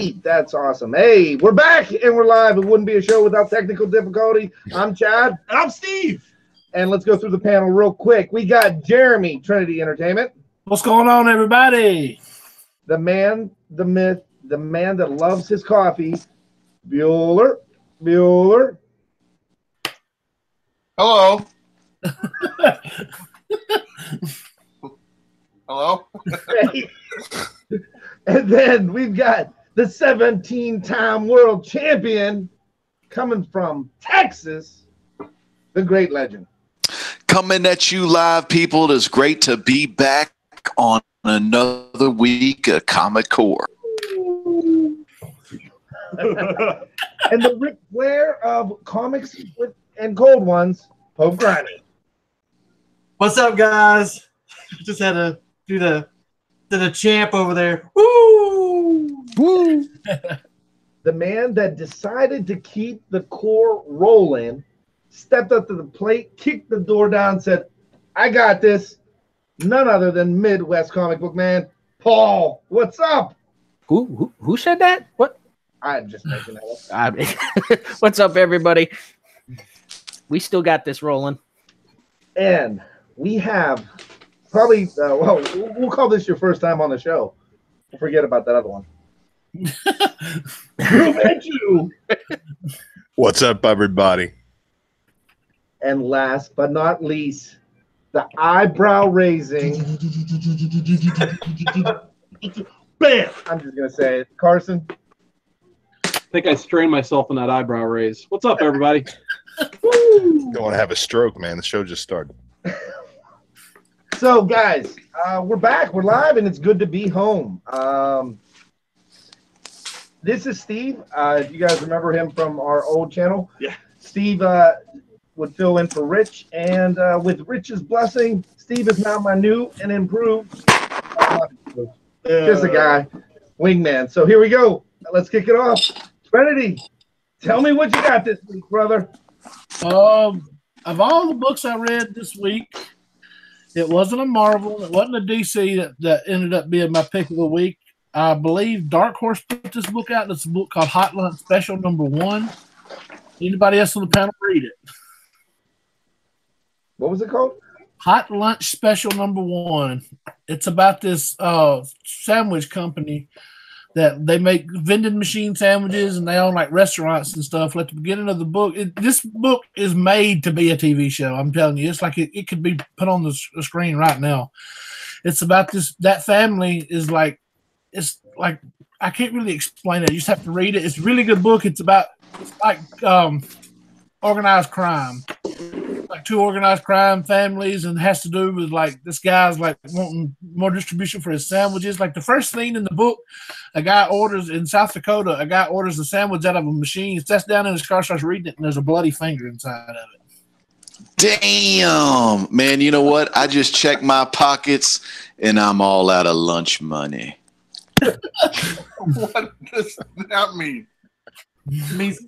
That's awesome. Hey, we're back and we're live. It wouldn't be a show without technical difficulty. I'm Chad. And I'm Steve. And let's go through the panel real quick. We got Jeremy, Trinity Entertainment. What's going on, everybody? The man, the myth, the man that loves his coffee, Bueller. Hello. Hello. And then we've got the 17-time world champion coming from Texas, the great legend. Coming at you live, people. It is great to be back on another week of Comic Core. And the Ric Flair of comics and cold ones, Pope Grimy. What's up, guys? Just had to do the champ over there. Woo! Woo! The man that decided to keep the core rolling stepped up to the plate, kicked the door down, said, I got this. None other than Midwest comic book man, Paul. What's up? Who said that? What? I'm just making that up. What's up, everybody? We still got this rolling. And we have probably, we'll call this your first time on the show. We'll forget about that other one. Who met you? What's up, everybody? And last but not least, the eyebrow raising. Bam! I'm just going to say it. Carson. I think I strained myself in that eyebrow raise. What's up, everybody? Don't want to have a stroke, man. The show just started. So, guys, we're back. We're live, and it's good to be home. This is Steve. If you guys remember him from our old channel. Yeah. Steve would fill in for Rich, and with Rich's blessing, Steve is now my new and improved just a guy, wingman. So here we go. Let's kick it off. Trinity, tell me what you got this week, brother. Of all the books I read this week, it wasn't a Marvel, it wasn't a DC that ended up being my pick of the week. I believe Dark Horse put this book out. It's a book called Hot Lunch Special #1. Anybody else on the panel read it? What was it called? Hot Lunch Special #1. It's about this sandwich company that they make vending machine sandwiches, and they own like restaurants and stuff. At the beginning of the book, this book is made to be a TV show. I'm telling you, it's like it could be put on the screen right now. It's about that family is like, it's like, I can't really explain it. You just have to read it. It's a really good book. It's like organized crime, like two organized crime families, and has to do with like this guy's like wanting more distribution for his sandwiches. Like the first scene in the book, a guy orders in South Dakota, a sandwich out of a machine, sits down in his car, starts reading it, and there's a bloody finger inside of it. Damn, man, you know what? I just checked my pockets and I'm all out of lunch money. What does that mean? It means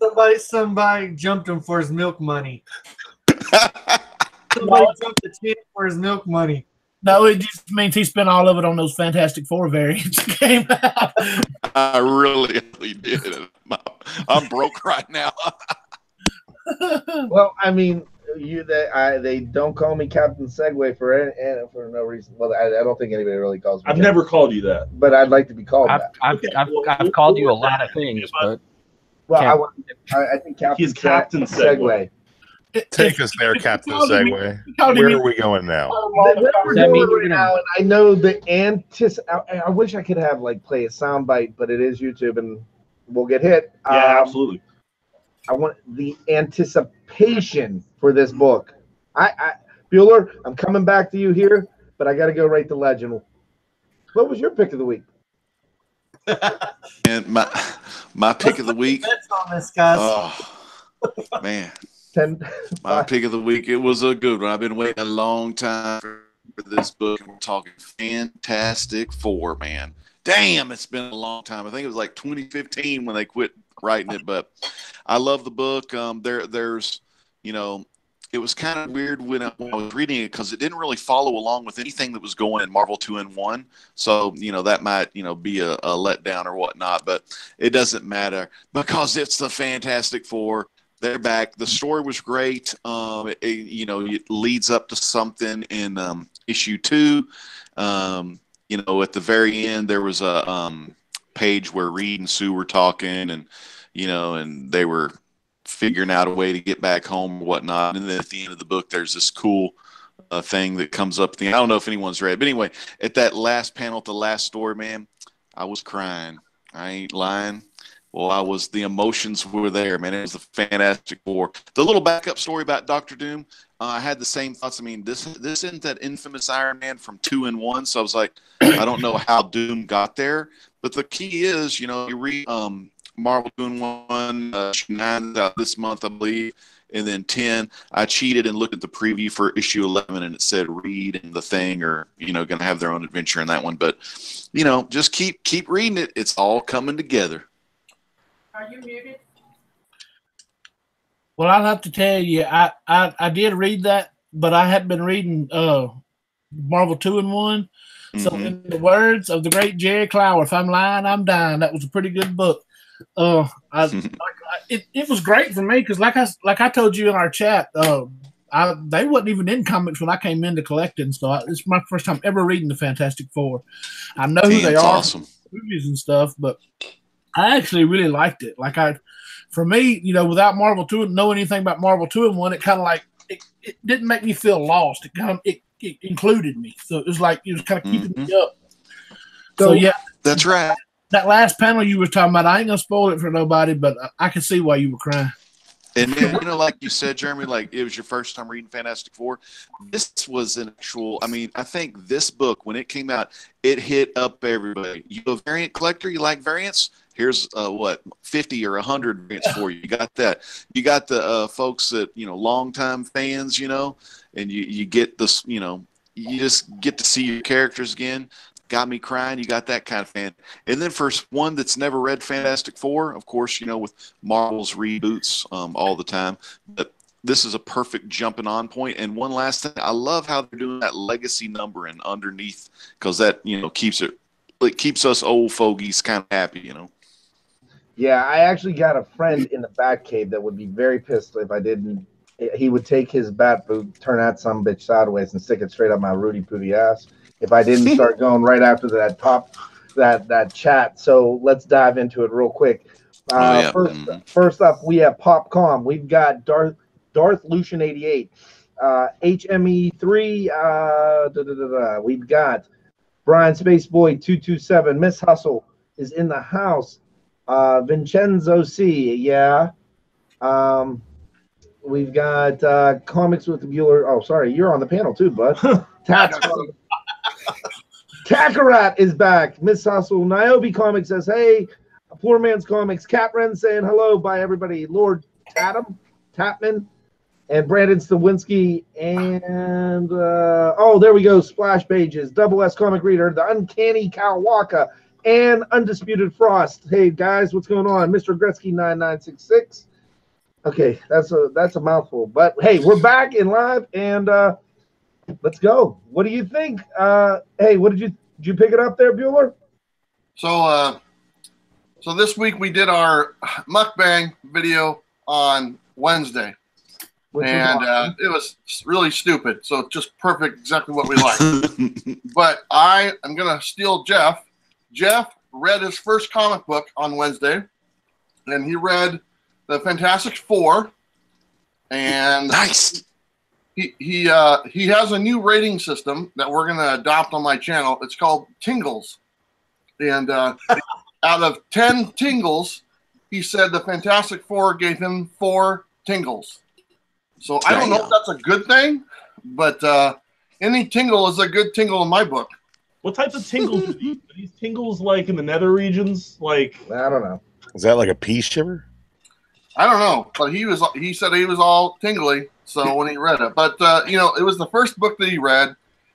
somebody jumped him for his milk money. Somebody jumped the champ for his milk money. No, it just means he spent all of it on those Fantastic Four variants that came out. I really did. I'm broke right now. Well, I mean, they don't call me Captain Segway for no reason. Well, I don't think anybody really calls me. I've never called you that, but I'd like to be called that. I've called you a lot of things, but I think He's Captain Segway. Take us there, Captain Segway. Where are we going now? I know the I wish I could have play a soundbite, but it is YouTube and we'll get hit. Yeah, absolutely. I want the anticipation for this book. Bueller, I'm coming back to you here, but I got to go right to Legend. What was your pick of the week? And my pick of the week. On this, guys. Oh man. My pick of the week, it was a good one. I've been waiting a long time for this book. We're talking Fantastic Four, man. Damn, it's been a long time. I think it was like 2015 when they quit writing it, but I love the book. There's it was kind of weird when I was reading it because it didn't really follow along with anything that was going in Marvel 2-in-1. So, that might, be a letdown or whatnot, but it doesn't matter because it's the Fantastic Four. They're back. The story was great. It leads up to something in issue 2. At the very end, there was a page where Reed and Sue were talking and they were figuring out a way to get back home or whatnot. And then at the end of the book, there's this cool thing that comes up. I don't know if anyone's read, but anyway, at that last panel, at the last story, man, I was crying. I ain't lying. Well, the emotions were there, man. It was the Fantastic Four. The little backup story about Dr. Doom, I had the same thoughts. I mean, this isn't that infamous Iron Man from 2-in-1. So I was like, I don't know how Doom got there. But the key is, you read Marvel 2-in-1, 9 out this month, I believe, and then 10. I cheated and looked at the preview for issue 11, and it said Reed and the Thing are, going to have their own adventure in that one. But, just keep reading it. It's all coming together. Are you muted? Well, I'll have to tell you, I did read that, but I had been reading Marvel 2-in-1. So, in the words of the great Jerry Clower, if I'm lying, I'm dying. That was a pretty good book. It was great for me because, like I told you in our chat, they wasn't even in comics when I came into collecting. So it's my first time ever reading the Fantastic Four. I know who they are, awesome. Movies and stuff, but I actually really liked it. For me, without Marvel 2, knowing anything about Marvel 2-in-1, it kind of it didn't make me feel lost. It included me, so it was kind of keeping me up. So yeah, that's right. That last panel you were talking about, I ain't gonna spoil it for nobody, but I can see why you were crying. And then, like you said, Jeremy, it was your first time reading Fantastic Four. This was an actual, I think this book, when it came out, it hit up everybody. You a variant collector? You like variants? Here's 50 or 100 variants for you. You got that. You got the folks that, longtime fans, and you get this, you just get to see your characters again. Got me crying. You got that kind of fan. And then for one that's never read Fantastic Four, of course, with Marvel's reboots all the time. But this is a perfect jumping on point. And one last thing, I love how they're doing that legacy numbering underneath because that, keeps us old fogies kind of happy, Yeah, I actually got a friend in the Batcave that would be very pissed if I didn't. He would take his bat boot, turn that some bitch sideways, and stick it straight up my Rudy Pooty ass if I didn't start going right after that chat. So let's dive into it real quick. First up, we have Popcom. We've got Darth Lucian 88, HME3. We've got Brian Spaceboy 227. Miss Hustle is in the house. Vincenzo C. Yeah. We've got Comics with the Bueller. Oh, sorry, you're on the panel too, bud. Kakarot is back. Miss Hustle. Niobe Comics says, hey. Poor Man's Comics. Catren saying hello. Bye, everybody. Lord Tapman, and Brandon Stawinski. And, there we go. Splash Pages. Double S Comic Reader. The Uncanny Kawaka. And Undisputed Frost. Hey, guys, what's going on? Mr. Gretzky 9966. Okay, that's a mouthful. But, hey, we're back in live, and let's go. What do you think? Hey, did you pick it up there, Bueller? So this week we did our mukbang video on Wednesday, and it was really stupid. So just perfect, exactly what we like. But I am gonna steal Jeff. Jeff read his first comic book on Wednesday, and he read the Fantastic Four, and nice. He has a new rating system that we're gonna adopt on my channel. It's called Tingles, and out of 10 tingles, he said the Fantastic Four gave him 4 tingles. So I don't know if that's a good thing, but any tingle is a good tingle in my book. What types of tingles are these? Are these tingles like in the nether regions? Like, I don't know. Is that like a pea shiver? I don't know, but he said he was all tingly. So when he read it, but it was the first book that he read,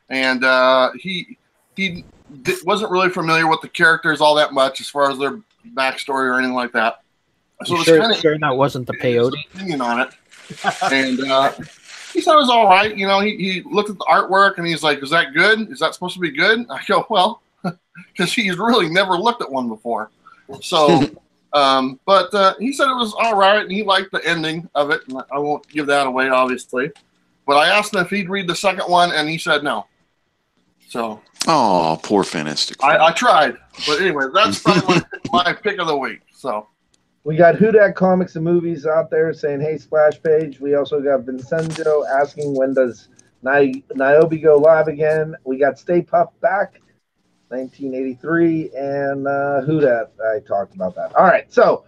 and he wasn't really familiar with the characters all that much as far as their backstory or anything like that. So sure that wasn't the peyote opinion on it, and he said it was all right. You know, he looked at the artwork and he's like, "Is that good? Is that supposed to be good?" I go, "Well," because he's really never looked at one before. So, but he said it was all right, and he liked the ending of it. And I won't give that away, obviously. But I asked him if he'd read the second one, and he said no. So. Oh, poor Fantastic. I tried, but anyway, that's probably my pick of the week. So. We got Who Dat Comics and Movies out there saying, "Hey, Splash Page." We also got Vincenzo asking, when does Niobe go live again? We got Stay Puft back, 1983, and Who Dat. I talked about that. All right, so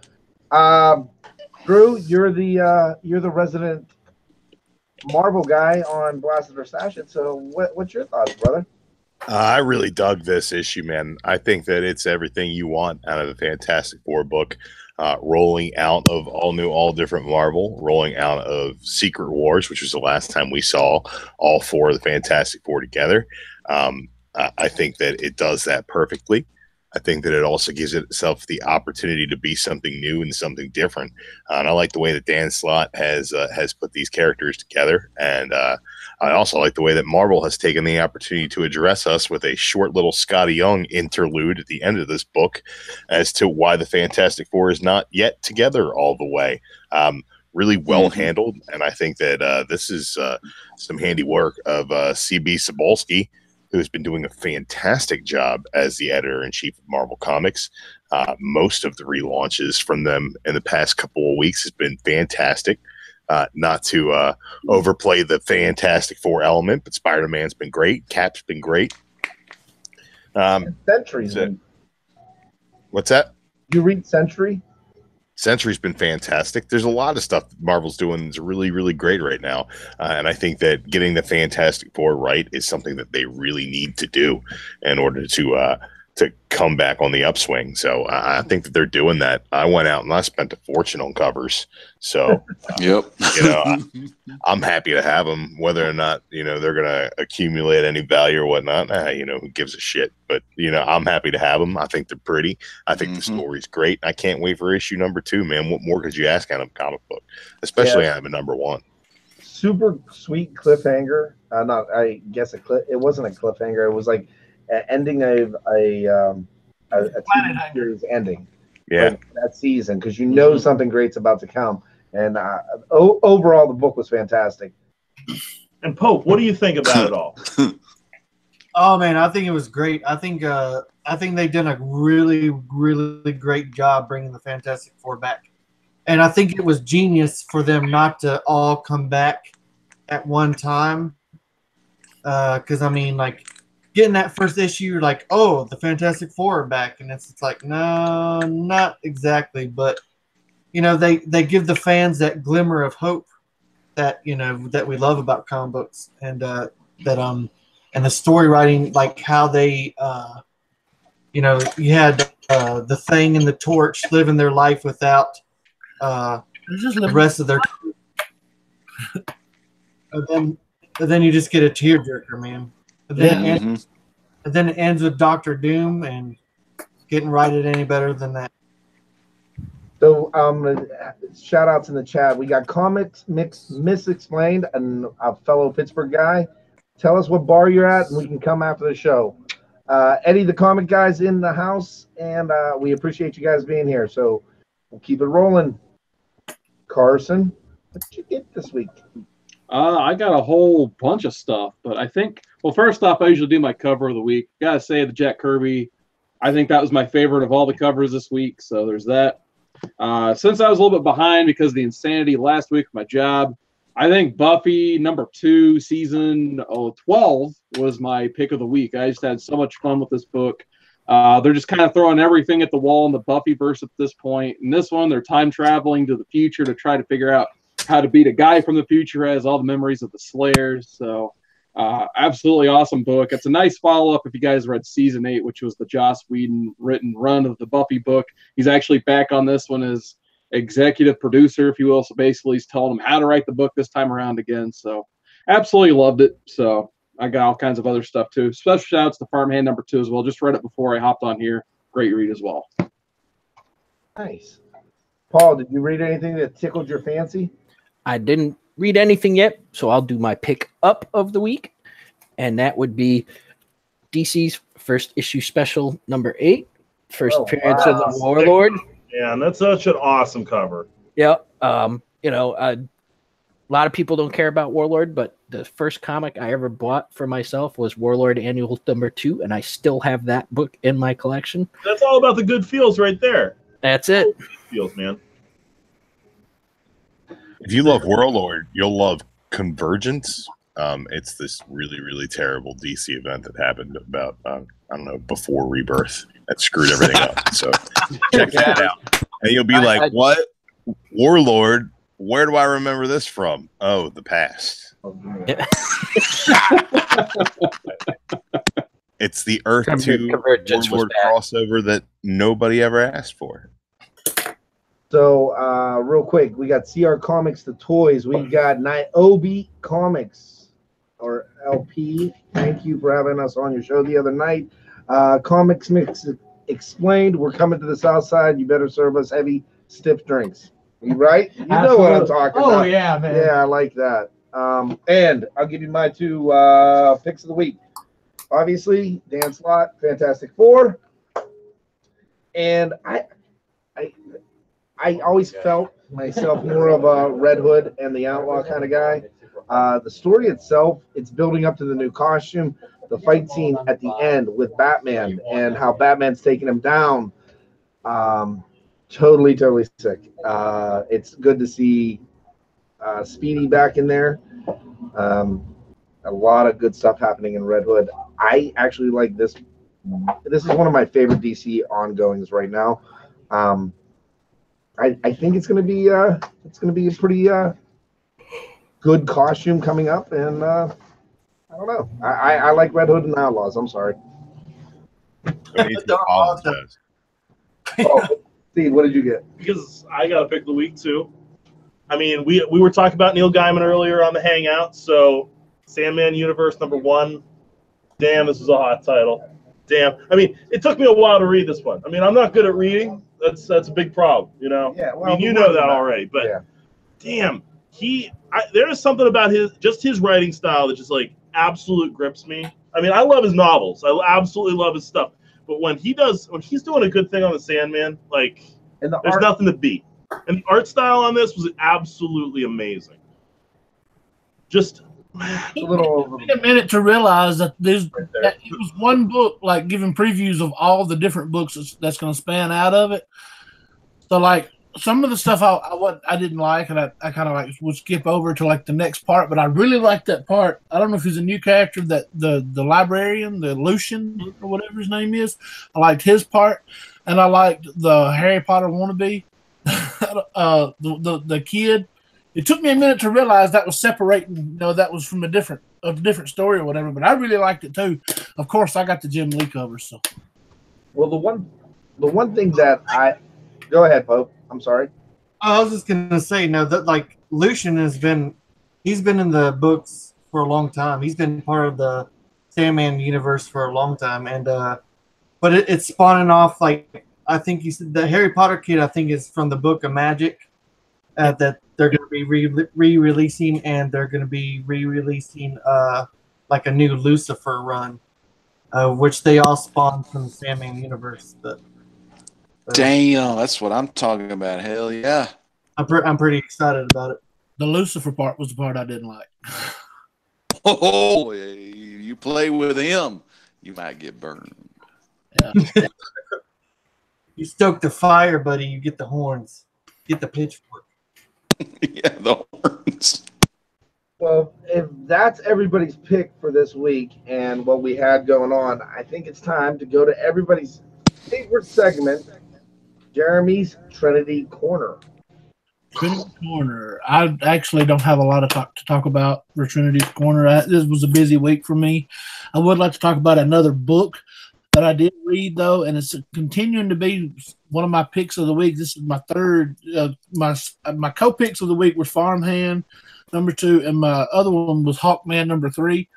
Drew, you're the resident Marvel guy on Blast It or Stash It. So what's your thoughts, brother? I really dug this issue, man. I think that it's everything you want out of the Fantastic Four book. Rolling out of all different Marvel, rolling out of Secret Wars, which was the last time we saw all four of the Fantastic Four together. I think that it does that perfectly. I think that it also gives itself the opportunity to be something new and something different. And I like the way that Dan Slott has put these characters together. And I also like the way that Marvel has taken the opportunity to address us with a short little Scotty Young interlude at the end of this book as to why the Fantastic Four is not yet together all the way. Really well handled. And I think that this is some handiwork of CB Cebulski, who's been doing a fantastic job as the editor-in-chief of Marvel Comics. Most of the relaunches from them in the past couple of weeks has been fantastic. Not to overplay the Fantastic Four element, but Spider-Man's been great. Cap's been great. Sentry's what's that? You read Sentry? Sentry's been fantastic. There's a lot of stuff that Marvel's doing that's really, really great right now. And I think that getting the Fantastic Four right is something that they really need to do in order to come back on the upswing. So I think that they're doing that. I went out and I spent a fortune on covers. So, yep. I'm happy to have them, whether or not, they're going to accumulate any value or whatnot. Who gives a shit? But, I'm happy to have them. I think they're pretty. I think the story's great. I can't wait for issue number 2, man. What more could you ask out of a comic book, especially out of a number 1? Super sweet cliffhanger. I guess it wasn't a cliffhanger. It was like ending of a TV series ending. Yeah, like that season, because something great's about to come. And overall, the book was fantastic. And Pope, what do you think about it all? Oh man, I think it was great. I think they've done a really, really great job bringing the Fantastic Four back, and I think it was genius for them not to all come back at one time. Because getting that first issue, like, oh, the Fantastic Four are back, and it's like, no, not exactly, but they give the fans that glimmer of hope that that we love about comic books, and and the story writing, like how they you had the Thing and the Torch living their life without the rest of their and then you just get a tearjerker, man. And then it ends with Doctor Doom, and getting righted any better than that. So, shout outs in the chat. We got Comics Misexplained, and a fellow Pittsburgh guy. Tell us what bar you're at, and we can come after the show. Eddie, the comic guy's in the house, and we appreciate you guys being here. So we'll keep it rolling. Carson, what did you get this week? I got a whole bunch of stuff, but I think, well, first off, I usually do my cover of the week. Gotta say, the Jack Kirby, I think that was my favorite of all the covers this week, so there's that. Since I was a little bit behind because of the insanity last week with my job, I think Buffy #2, season 12 was my pick of the week. I just had so much fun with this book. They're just kind of throwing everything at the wall in the Buffyverse at this point. In this one, they're time traveling to the future to try to figure out how to beat a guy from the future who has all the memories of the Slayers. So absolutely awesome book. It's a nice follow-up if you guys read season 8, which was the Joss Whedon written run of the Buffy book. He's actually back on this one as executive producer, if you will. So basically he's telling them how to write the book this time around again. So absolutely loved it. So I got all kinds of other stuff too. Special shout outs to Farmhand #2 as well. Just read it before I hopped on here. Great read as well. Nice. Paul, did you read anything that tickled your fancy? I didn't read anything yet, so I'll do my pick up of the week, and that would be DC's first issue special number 8, first appearance of the Warlord. Yeah, and that's such an awesome cover. Yeah, a lot of people don't care about Warlord, but the first comic I ever bought for myself was Warlord Annual number 2, and I still have that book in my collection. That's all about the good feels right there. That's it. Good feels, man. If you love Warlord, you'll love Convergence. It's this really, really terrible DC event that happened about, I don't know, before Rebirth that screwed everything up. So check that out. And you'll be like, what? Warlord? Where do I remember this from? Oh, the past. It's the Earth 2 Warlord crossover that nobody ever asked for. So, real quick, we got CR Comics, the toys. We got Niobe Comics, or LP. Thank you for having us on your show the other night. Comics Mix Explained. We're coming to the South Side. You better serve us heavy, stiff drinks. You right? You know what I'm talking about. Oh, yeah, man. Yeah, I like that. And I'll give you my 2 picks of the week. Obviously, Dan Slott, Fantastic Four. And I always felt myself more of a Red Hood and the Outlaw kind of guy. The story itself, it's building up to the new costume. The fight scene at the end with Batman and how Batman's taking him down. Totally sick. It's good to see Speedy back in there. A lot of good stuff happening in Red Hood. I actually like this. This is one of my favorite DC ongoings right now. I think it's gonna be a pretty good costume coming up, and I don't know. I like Red Hood and Outlaws. I'm sorry. Steve, what did you get? Because I got to pick the week too. I mean, we were talking about Neil Gaiman earlier on the Hangout. So Sandman Universe number 1. Damn, this is a hot title. Damn. I mean, it took me a while to read this one. I mean, I'm not good at reading. That's a big problem, you know. Yeah, well, I mean, you know that already. But yeah. Damn, there is something about his writing style that just like absolute grips me. I mean, I love his novels. I absolutely love his stuff. But when he's doing a good thing on the Sandman, like there's nothing to beat. And the art style on this was absolutely amazing. Just a little. Take a minute to realize that that it was one book, like giving previews of all the different books that's going to span out of it. So, like some of the stuff I didn't like, and I kind of like would skip over to like the next part. But I really liked that part. I don't know if he's a new character, that the librarian, the Lucian or whatever his name is. I liked his part, and I liked the Harry Potter wannabe, the kid. It took me a minute to realize that was separating, that was from a different story or whatever, but I really liked it too. Of course, I got the Jim Lee cover, so. Well, the one thing that go ahead, Pope. I'm sorry. I was just gonna say that like Lucian he's been in the books for a long time. He's been part of the Sandman universe for a long time, and but it's spawning off, like I think you said the Harry Potter kid. I think is from the Book of Magic. That they're going to be re-releasing, and they're going to be re-releasing like a new Lucifer run, which they all spawned from the Sandman universe. But damn, that's what I'm talking about. Hell yeah! I'm pretty excited about it. The Lucifer part was the part I didn't like. Oh, you play with him, you might get burned. Yeah. You stoke the fire, buddy. You get the horns. Get the pitchfork. Yeah, the horns. Well, if that's everybody's pick for this week and what we had going on, I think it's time to go to everybody's favorite segment, Jeremy's Trinity Corner. Trinity Corner. I actually don't have a lot of to talk about for Trinity's Corner. This was a busy week for me. I would like to talk about another book that I did read, though, and it's continuing to be one of my picks of the week. This is my third. My co-picks of the week were Farmhand, number 2, and my other one was Hawkman, number 3.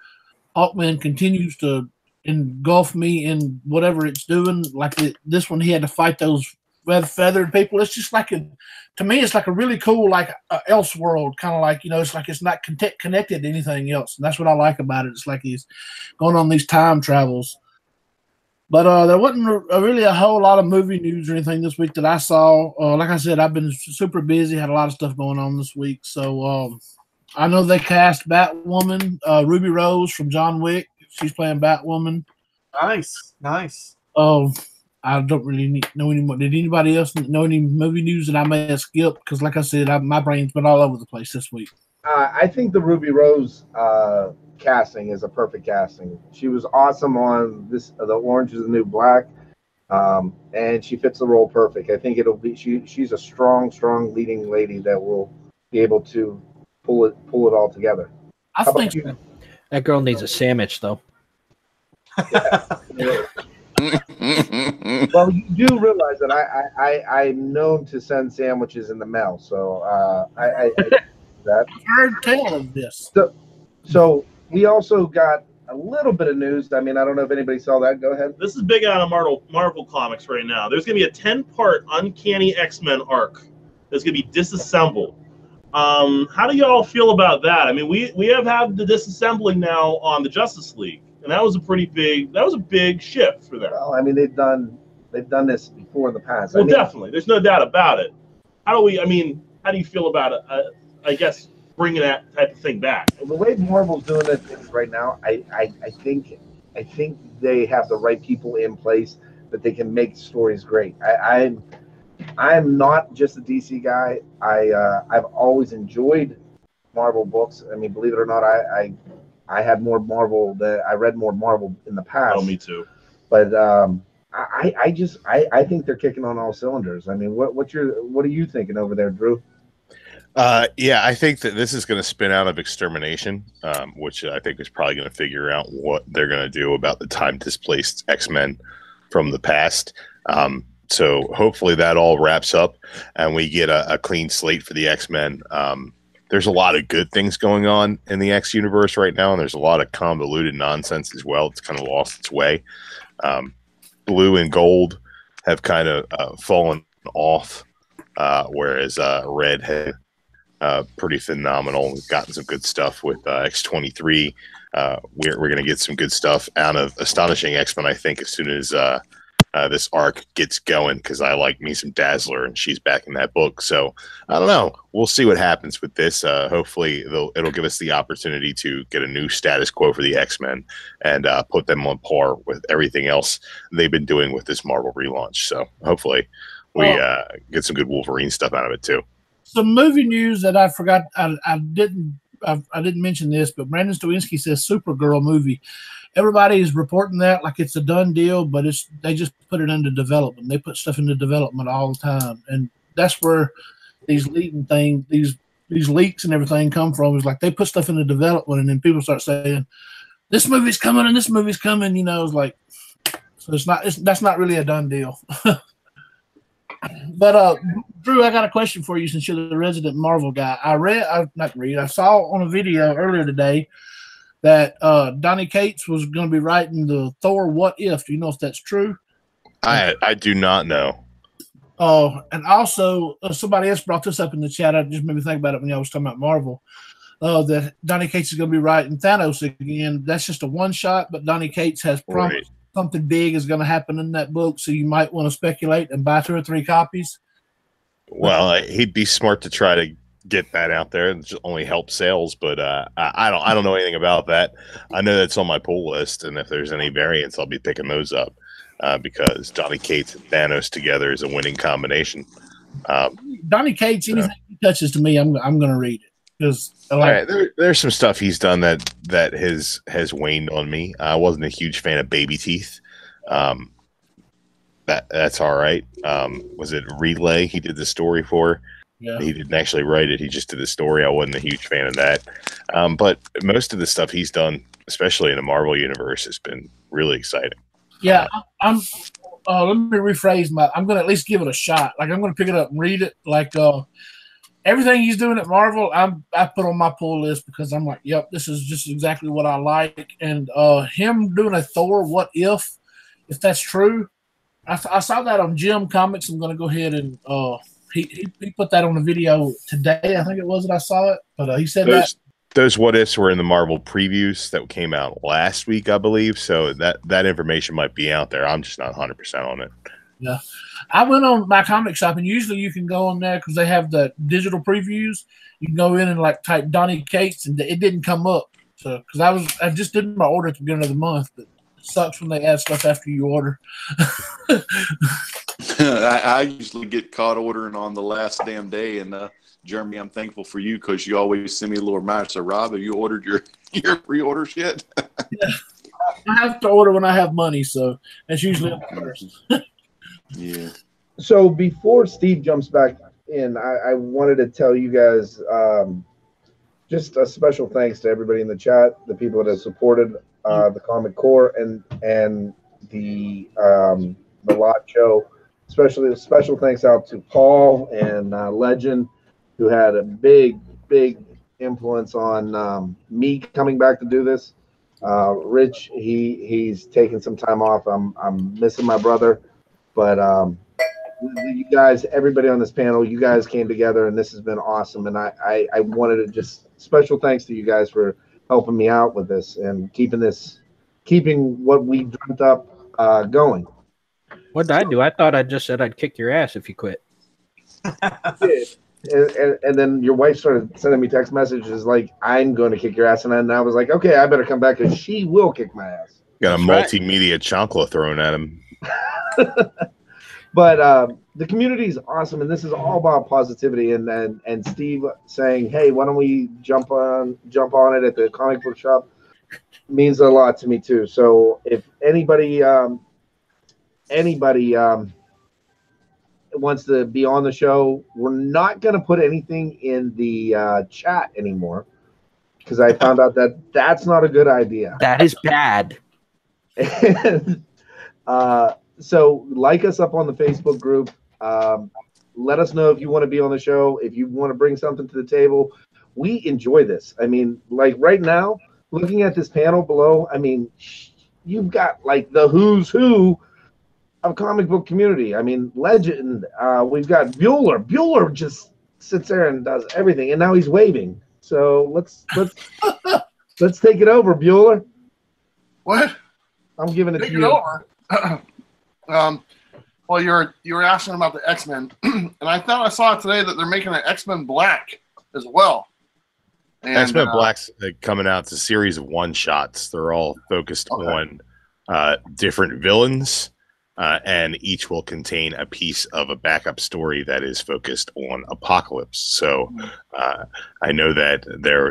Hawkman continues to engulf me in whatever it's doing. Like this one, he had to fight those feathered people. It's just like to me, it's like a really cool, like Elseworld, kind of like, it's like it's not connected to anything else. And that's what I like about it. It's like he's going on these time travels. But there wasn't really a whole lot of movie news or anything this week that I saw. Like I said, I've been super busy, had a lot of stuff going on this week. So I know they cast Batwoman, Ruby Rose from John Wick. She's playing Batwoman. Nice. I don't really know anymore. Did anybody else know any movie news that I may have skipped? Because, like I said, my brain's been all over the place this week. I think the Ruby Rose casting is a perfect casting. She was awesome on The Orange is the New Black, and she fits the role perfect. I think it'll be she's a strong leading lady that will be able to pull it all together. I think that girl needs a sandwich, though. Yeah. Well, you do realize that I'm known to send sandwiches in the mail, so I that. I heard tell of this. So we also got a little bit of news. I mean, I don't know if anybody saw that. Go ahead. This is big out of Marvel Comics right now. There's going to be a 10-part Uncanny X-Men arc that's going to be disassembled. How do y'all feel about that? I mean, we have had the disassembling now on the Justice League. And that was a big shift for them. Well, I mean, they've done this before in the past. Well, definitely. There's no doubt about it. How do you feel about it? I guess bringing that type of thing back. Well, the way Marvel's doing it right now, I think they have the right people in place that they can make stories great. I'm not just a DC guy. I've always enjoyed Marvel books. I mean, believe it or not, I had more Marvel I read more Marvel in the past. Oh, me too. But I think they're kicking on all cylinders. I mean, what are you thinking over there, Drew? Yeah, I think that this is going to spin out of Extermination, which I think is probably going to figure out what they're going to do about the time displaced X-Men from the past. So hopefully that all wraps up and we get a clean slate for the X-Men. There's a lot of good things going on in the X universe right now, and there's a lot of convoluted nonsense as well. It's kind of lost its way. Blue and Gold have kind of fallen off, whereas Red had pretty phenomenal. We've gotten some good stuff with X-23. We're going to get some good stuff out of Astonishing X-Men, I think, as soon as this arc gets going, because I like me some Dazzler, and she's back in that book. So I don't know. We'll see what happens with this. Hopefully, it'll give us the opportunity to get a new status quo for the X-Men and put them on par with everything else they've been doing with this Marvel relaunch. So hopefully, we get some good Wolverine stuff out of it too. Some movie news that I forgot. I didn't mention this, but Brandon Stawinski says Supergirl movie. Everybody is reporting that like it's a done deal, but they just put it into development. They put stuff into development all the time, and that's where these leaking things, these leaks and everything come from. Is like they put stuff into development, and then people start saying, "This movie's coming and this movie's coming." It's like, so that's not really a done deal. But Drew, I got a question for you since you're the resident Marvel guy. I saw on a video earlier today that Donny Cates was going to be writing the Thor What If. Do you know if that's true? I do not know. And also, somebody else brought this up in the chat. I just made me think about it when I was talking about Marvel. That Donny Cates is going to be writing Thanos again. That's just a one-shot, but Donny Cates has promised something big is going to happen in that book, so you might want to speculate and buy 2 or 3 copies. Well, he'd be smart to try to get that out there and just only help sales, but I don't know anything about that. I know that's on my pull list, and if there's any variants, I'll be picking those up because Donny Cates and Thanos together is a winning combination. Donny Cates, anything he touches to me, I'm going to read it because there's some stuff he's done that has waned on me. I wasn't a huge fan of Baby Teeth. That's all right. Was it Relay? He did the story for. Yeah. He didn't actually write it. He just did the story. I wasn't a huge fan of that. But most of the stuff he's done, especially in the Marvel universe, has been really exciting. Yeah, let me rephrase I'm going to at least give it a shot. Like, I'm going to pick it up and read it. Like, everything he's doing at Marvel, I put on my pull list because I'm like, yep, this is just exactly what I like. And him doing a Thor What If that's true, I saw that on Jim Comics. I'm going to go ahead and he put that on the video today. I think it was that I saw it, but he said those what ifs were in the Marvel previews that came out last week, I believe. So that information might be out there. I'm just not 100% on it. Yeah, I went on my comic shop, and usually you can go on there because they have the digital previews. You can go in and like type Donny Cates, and it didn't come up. So because I just did my order at the beginning of the month, but it sucks when they add stuff after you order. I usually get caught ordering on the last damn day, and Jeremy, I'm thankful for you because you always send me a little reminder. So, Rob, have you ordered your pre-orders yet? Yeah. I have to order when I have money, so that's usually up first. Yeah. So before Steve jumps back in, I wanted to tell you guys just a special thanks to everybody in the chat, the people that have supported the Comic Core and the Lot Show. Especially a special thanks out to Paul and Legend, who had a big influence on me coming back to do this. Rich, he's taking some time off. I'm missing my brother. But you guys, everybody on this panel, you guys came together, and this has been awesome. And I wanted to just special thanks to you guys for helping me out with this and keeping what we dreamt up going. What did I do? I thought I just said I'd kick your ass if you quit. And then your wife started sending me text messages like, I'm going to kick your ass. And I was like, okay, I better come back because she will kick my ass. Got a multimedia chancla thrown at him. But the community is awesome, and this is all about positivity. And Steve saying, "Hey, why don't we jump on it at the comic book shop?" means a lot to me too. So if anybody wants to be on the show, we're not going to put anything in the chat anymore because I found out that that's not a good idea. That is bad. And, so like us up on the Facebook group. Let us know if you want to be on the show, if you want to bring something to the table. We enjoy this. I mean, like right now, looking at this panel below, I mean, you've got like the who's who of comic book community. I mean, Legend. We've got Bueller. Bueller just sits there and does everything, and now he's waving. So let's take it over, Bueller. What? I'm giving it take to you. Over. Well, you were asking about the X-Men, and I thought I saw today that they're making an X-Men Black as well. And, X-Men Black's coming out. It's a series of one-shots. They're all focused on different villains, and each will contain a piece of a backup story that is focused on Apocalypse. So I know that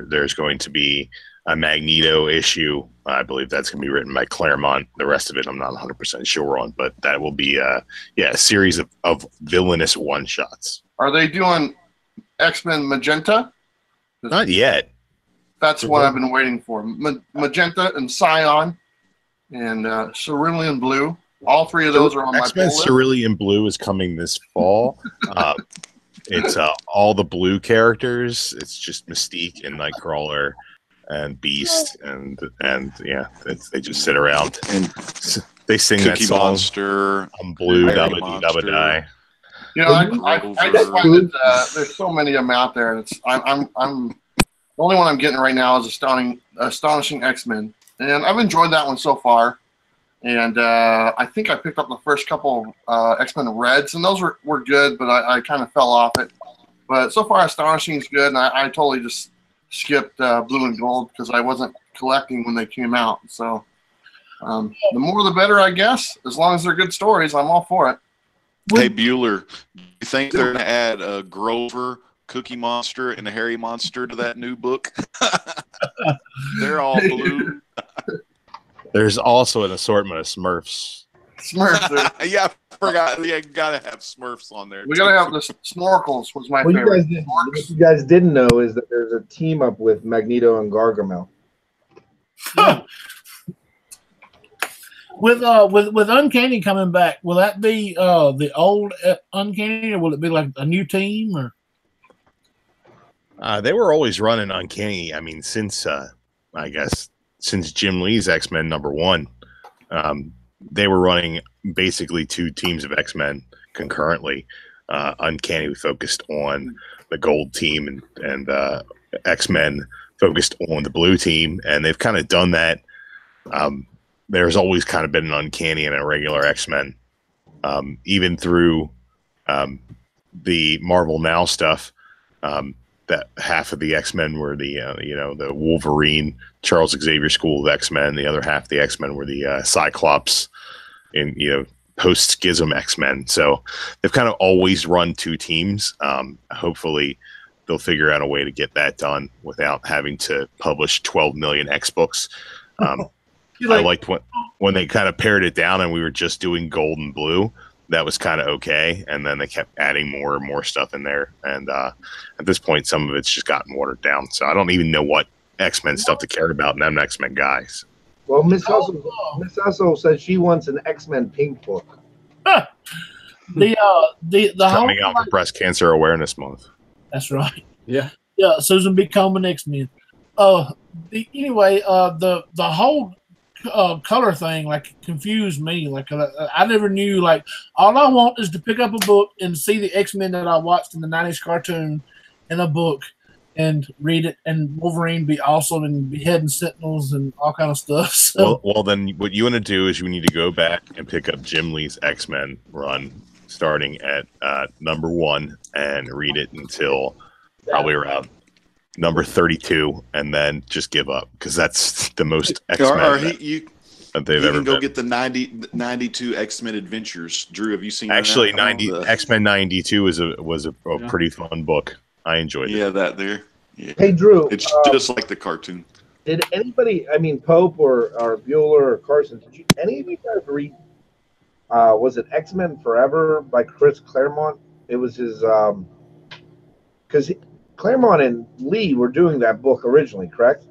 there's going to be a Magneto issue. I believe that's going to be written by Claremont. The rest of it I'm not 100% sure on, but that will be a series of villainous one-shots. Are they doing X-Men Magenta? Not yet. That's what I've been waiting for. Magenta and Scion and Cerulean Blue. All three of those are on X-Men my list. Cerulean Blue is coming this fall. It's all the blue characters. It's just Mystique and Nightcrawler and Beast, and they just sit around and they sing Cookie that song. Monster, I'm blue, dabba die. You know, I just find that there's so many of them out there. And I'm the only one I'm getting right now is Astonishing X-Men, and I've enjoyed that one so far. And I think I picked up the first couple X-Men Reds, and those were good, but I kind of fell off it. But so far, Astonishing is good, and I totally just skipped Blue and Gold because I wasn't collecting when they came out. So the more the better, I guess. As long as they're good stories, I'm all for it. Hey, Bueller, do you think they're going to add a Grover, Cookie Monster, and a Hairy Monster to that new book? They're all blue. There's also an assortment of Smurfs. Smurfs. Yeah, I forgot. Yeah, gotta have Smurfs on there. We gotta have the Snorkels. Was my favorite. What you guys didn't know is that there's a team up with Magneto and Gargamel. With Uncanny coming back, will that be the old Uncanny, or will it be like a new team? Or they were always running Uncanny. I mean, since Jim Lee's X-Men #1, they were running basically 2 teams of X-Men concurrently. Uncanny focused on the gold team, and X-Men focused on the blue team, and they've kind of done that. There's always kind of been an Uncanny and a regular X-Men, even through the Marvel Now stuff. That half of the X-Men were the Wolverine, Charles Xavier School of X-Men. The other half of the X-Men were the Cyclops in post-Schism X-Men. So they've kind of always run 2 teams. Hopefully they'll figure out a way to get that done without having to publish 12 million X books. I liked when they kind of pared it down and we were just doing gold and blue. That was kind of okay, and then they kept adding more and more stuff in there, and at this point some of it's just gotten watered down, so I don't even know what X-Men stuff to care about, and I'm an X-Men guy. So. Well, Miss Hustle says she wants an X-Men pink book. the coming out for Breast Cancer Awareness Month. That's right. Yeah. Susan B. Komen X-Men. The whole color thing confused me. I never knew. All I want is to pick up a book and see the X-Men that I watched in the 90s cartoon in a book and read it, and Wolverine be awesome and beheading Sentinels and all kind of stuff. So. Well, then what you want to do is you need to go back and pick up Jim Lee's X-Men run starting at number 1 and read it until probably around number 32, and then just give up, because that's the most X-Men that they've ever go been. get the 92 X-Men Adventures. Drew, have you seen Actually, that? X-Men 92 was a pretty fun book. I enjoyed it. Yeah, that there. Yeah. Hey, Drew. It's just like the cartoon. Did anybody, Pope or Bueller or Carson, did any of you guys read, was it X-Men Forever by Chris Claremont? It was his, because Claremont and Lee were doing that book originally, correct?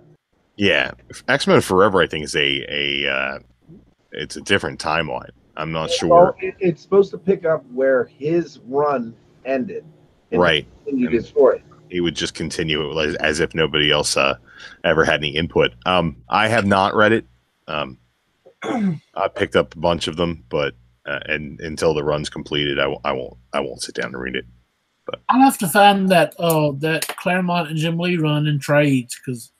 Yeah, X-Men Forever, I think, is it's a different timeline. I'm not sure. Well, it's supposed to pick up where his run ended. Right. Continue the story. He would just continue it as if nobody else ever had any input. I have not read it. I picked up a bunch of them, but and until the run's completed, I won't sit down and read it. But I'll have to find that Claremont and Jim Lee run in trades, because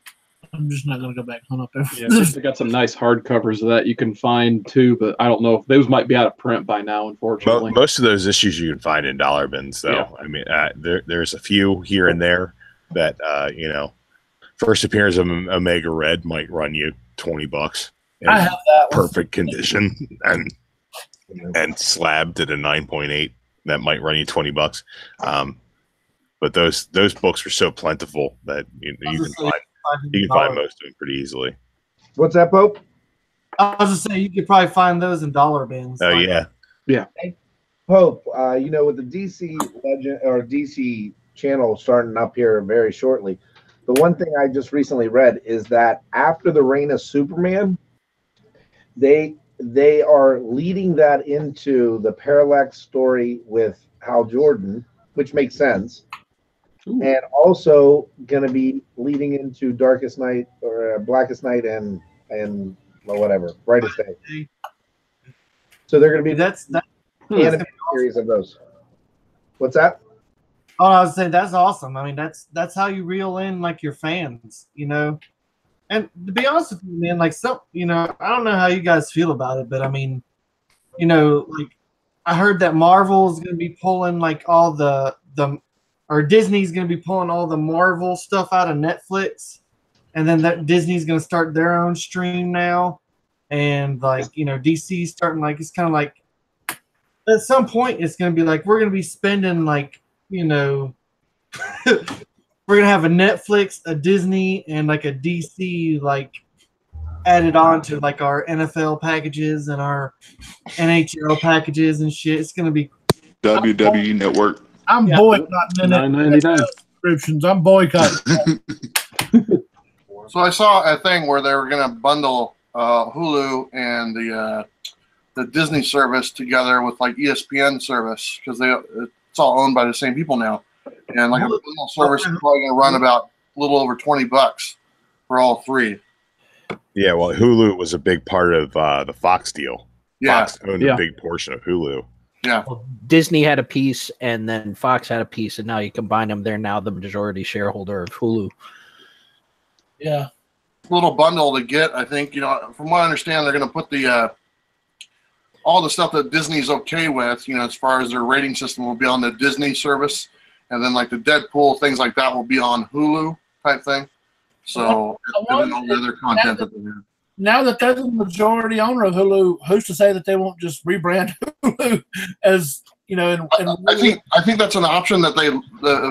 I'm just not going to go back and hunt up everything. Yeah, they got some nice hardcovers of that you can find too, but I don't know if those might be out of print by now, unfortunately. Most of those issues you can find in dollar bins, though. Yeah. I mean, there's a few here and there that first appearance of Omega Red might run you $20. I have that perfect condition and slabbed at a 9.8. That might run you $20. But those books were so plentiful that you can find most of them pretty easily. What's that, Pope? I was just saying you could probably find those in dollar bins. Oh, yeah. Hey, Pope, with the DC Legend or DC channel starting up here very shortly, the one thing I just recently read is that after the reign of Superman, they are leading that into the Parallax story with Hal Jordan, which makes sense. Ooh. And also going to be leading into Darkest Night or Blackest Night and whatever, Brightest Day. So they're going to be that's animated series of those. What's that? Oh, I was saying that's awesome. I mean, that's how you reel in your fans, And to be honest with you, man, I don't know how you guys feel about it, but I mean, I heard that Marvel is going to be pulling all or Disney's going to be pulling all the Marvel stuff out of Netflix, and then that Disney's going to start their own stream now, and DC's starting it's kind of at some point it's going to be we're going to be spending we're going to have a Netflix, a Disney, and a DC added on to our NFL packages and our NHL packages and shit. It's going to be WWE Network. I'm boycotting $9.99 subscriptions. I'm boycotting. So I saw a thing where they were going to bundle Hulu and the Disney service together with ESPN service, because it's all owned by the same people now. And a bundle service is probably going to run about a little over $20 for all three. Yeah, well, Hulu was a big part of the Fox deal. Yeah. Fox owned a big portion of Hulu. Yeah. Well, Disney had a piece, and then Fox had a piece, and now you combine them. They're now the majority shareholder of Hulu. Yeah. Little bundle to get, I think, from what I understand, they're going to put the all the stuff that Disney's okay with, as far as their rating system will be on the Disney service, and then like the Deadpool, things like that will be on Hulu type thing. So, and then all the other content that they have. Now that they're the majority owner of Hulu, who's to say that they won't just rebrand Hulu as I think that's an option that they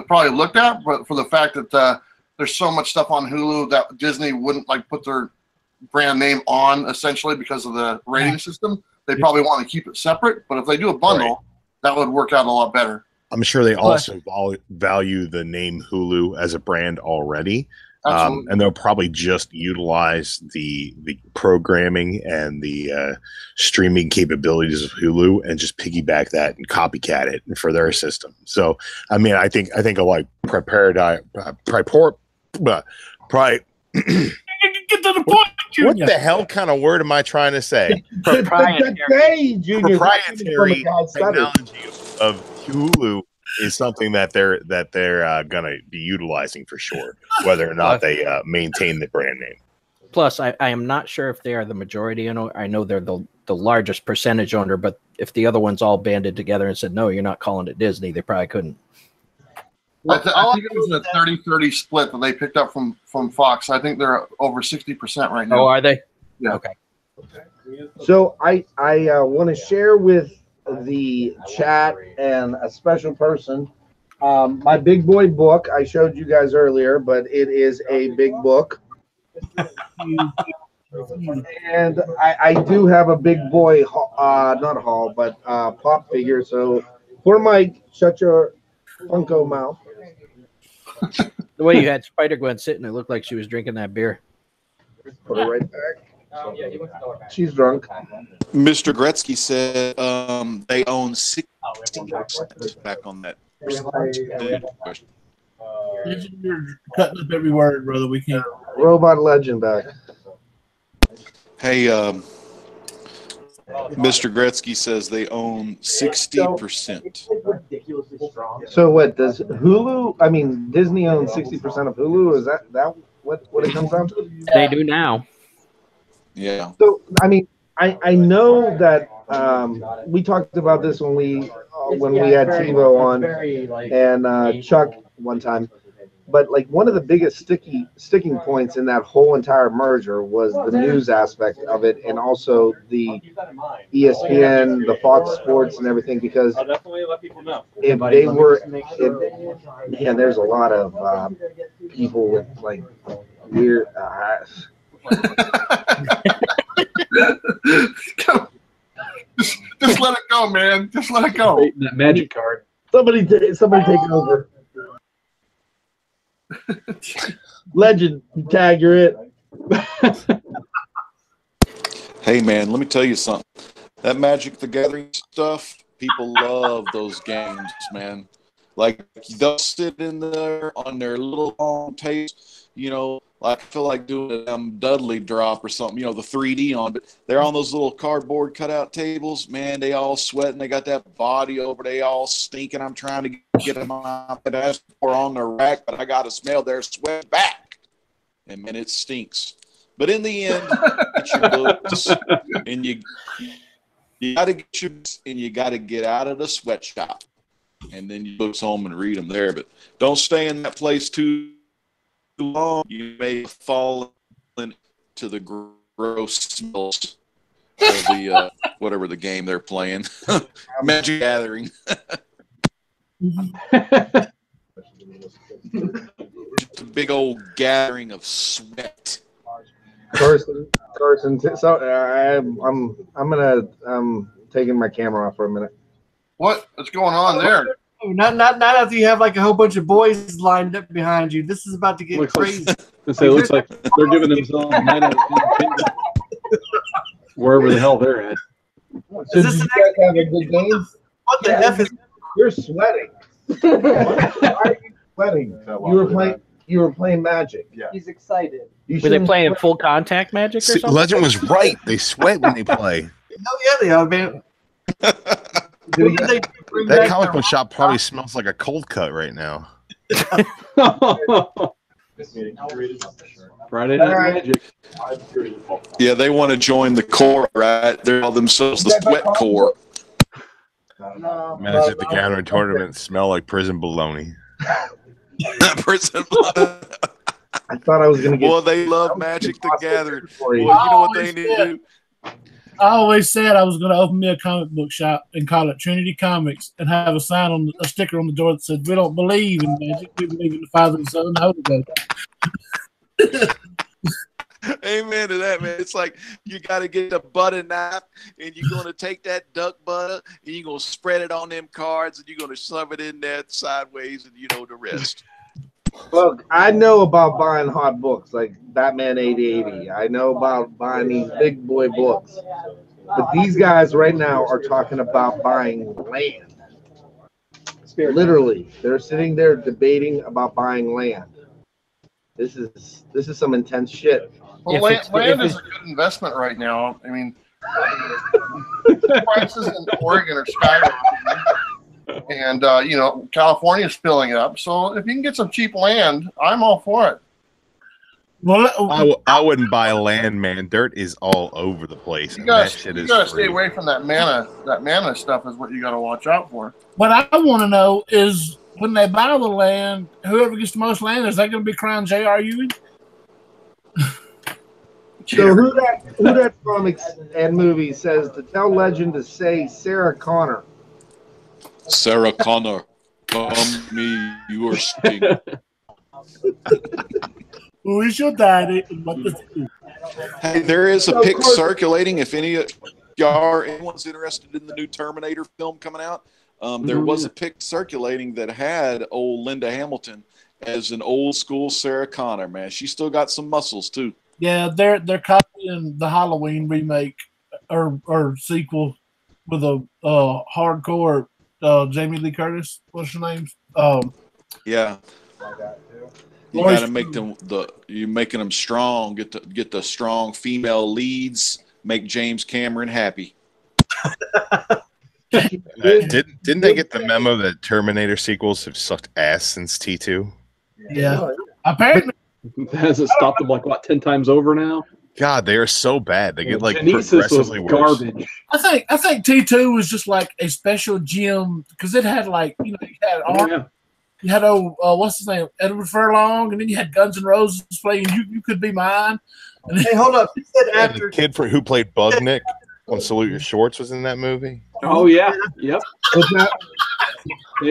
probably looked at, but for the fact that there's so much stuff on Hulu that Disney wouldn't put their brand name on, essentially because of the rating system, they probably want to keep it separate. But if they do a bundle, that would work out a lot better. I'm sure they also value the name Hulu as a brand already. And they'll probably just utilize the programming and the streaming capabilities of Hulu and just piggyback that and copycat it for their system. So, I mean, I think a get to the point, Junior. What the hell kind of word am I trying to say? Proprietary technology of Hulu is something that they're gonna be utilizing for sure, whether or not they maintain the brand name. Plus, I am not sure if they are the majority owner. I know they're the largest percentage owner, but if the other ones all banded together and said, no, you're not calling it Disney, they probably couldn't. I think it was a 30-30 split that they picked up from Fox. I think they're over 60% right now. Oh, are they? Yeah. Okay. So I want to share with the chat and a special person my big boy book I showed you guys earlier, but it is a big book. And I do have a big boy, not a haul, but pop figure. So poor Mike, shut your Funko mouth. The way you had Spider-Gwen sitting, it looked like she was drinking that beer. Put her right back. She's drunk. Mr. Gretzky said they own 60% back on that. You're cutting up every word, brother. We can't. Robot Legend back. Hey, Mr. Gretzky says they own 60%. So what does Disney owns 60% of Hulu? Is that what it comes down to? They do now. Yeah. So I know that we talked about this when we had TiVo on and Chuck one time. But one of the biggest sticking points in that whole entire merger was the news aspect of it, and also the ESPN, the Fox Sports, and everything. Because I'll definitely let people know. If they were, man, there's a lot of people with weird. Just let it go, man. Just let it go. That magic card. Somebody take it over. Legend, tag, you're it. Hey, man, let me tell you something. That Magic the Gathering stuff, people love those games, man. They'll sit in there on their little long tapes, I feel like doing a Dudley drop or something, the 3D on, but they're on those little cardboard cutout tables. Man, they all sweating. They got that body over. They all stinking. I'm trying to get them out or on the rack, but I got to smell their sweat back. And, man, it stinks. But in the end, get your books, and you got to get your books, and you got to get out of the sweatshop. And then you books home and read them there. But don't stay in that place too long. You may fall into the gross smells of the whatever the game they're playing. Magic Gathering. Just a big old gathering of sweat. Carson. So I'm taking my camera off for a minute. What's going on there? Not after you have a whole bunch of boys lined up behind you. This is about to get crazy. It looks like they're giving themselves a night out wherever the hell they're at. So did you guys have a good game? What the F is? You're sweating. Why are you sweating? You were playing Magic. Yeah. He's excited. Were they playing full contact Magic or something? Legend was right. They sweat when they play. yeah, they are, man. That comic book shop probably smells like a cold cut right now. Friday Night Magic. Yeah, they want to join the core, right? They're all themselves the sweat core. Magic the Gathering tournament smell like prison baloney. Prison. I thought I was going to get. Well, they love Magic the Gathering. Well, you know what they need to do? I always said I was going to open me a comic book shop and call it Trinity Comics and have a sign on a sticker on the door that said, "We don't believe in magic. We believe in the Father, the Son, and the Holy Ghost." Amen to that, man. It's like you got to get the butter knife and you're going to take that duck butter and you're going to spread it on them cards and you're going to shove it in there sideways and you know the rest. Look, I know about buying hot books like Batman 8080. I know about buying these big boy books. But these guys right now are talking about buying land. Literally, they're sitting there debating about buying land. This is some intense shit. Well, land is a good investment right now. I mean, prices in Oregon are skyrocketing. And, you know, California's filling up. So if you can get some cheap land, I'm all for it. Well, I wouldn't buy land, man. Dirt is all over the place. You gotta stay away from that mana. That mana stuff is what you got to watch out for. What I want to know is when they buy the land, whoever gets the most land, is that going to be crowned J.R. Ewing? So who that comics and movie says to tell legend to say Sarah Connor. Sarah Connor, come me your sting. Who is your daddy? Hey, there is a pic circulating. If anyone's interested in the new Terminator film coming out, there was a pic circulating that had old Linda Hamilton as an old school Sarah Connor. Man, she still got some muscles too. Yeah, they're copying the Halloween remake or sequel with a hardcore Jamie Lee Curtis. What's her name? Yeah. You got to make them you're making them strong. Get the strong female leads. Make James Cameron happy. Didn't they get the memo that Terminator sequels have sucked ass since T2? Yeah, apparently. Has it stopped them like what 10 times over now? God, they are so bad. They get like Genesis progressively was worse. garbage. I think T2 was just like a special gem because it had like you had you had what's his name, Edward Furlong, and then you had Guns N' Roses playing "You Could Be Mine." And hey, hold up! You said after the kid who played Bugnick on Salute Your Shorts was in that movie. Oh yeah, yep. They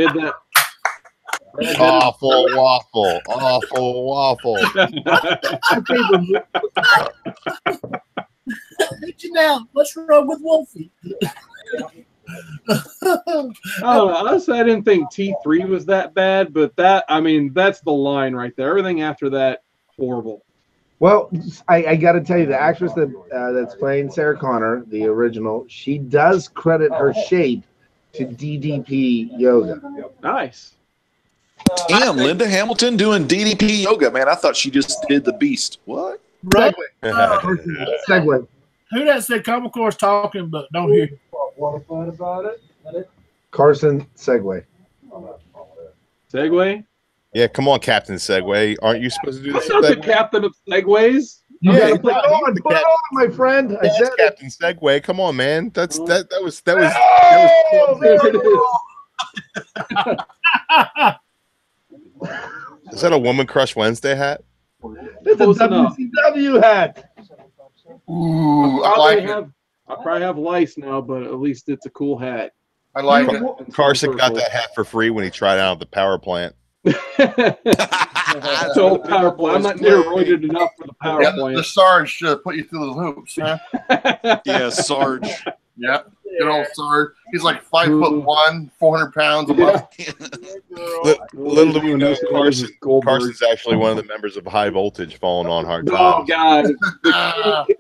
had that. Awful waffle. Janelle, what's wrong with Wolfie? Honestly, I didn't think T3 was that bad, but that's the line right there. Everything after that, horrible. Well, I got to tell you, the actress that's playing Sarah Connor, the original, she does credit her shape to DDP yoga. Nice. Damn, Linda Hamilton doing DDP yoga, man. I thought she just did the Beast. What? Right. Segue. Who that said Comic Core's talking but don't hear? Carson Segway. Segway? Yeah, come on, Captain Segway. Aren't you supposed to do this? I'm not the captain of Segways. You gotta put on, my friend. I said Captain Segway. Come on, man. That was. Is that a Woman Crush Wednesday hat? It's a WCW hat. Ooh, I probably have lice now, but at least it's a cool hat. I like it. Carson got that hat for free when he tried out at the power plant. So power plant. I'm not steroided enough for the power plant. The Sarge should put you through the hoops, huh? Yeah, Sarge. Yeah, good old Sarge. He's like 5'1", 400 pounds. Little do we know, Carson's actually one of the members of High Voltage falling on hard times. Oh God!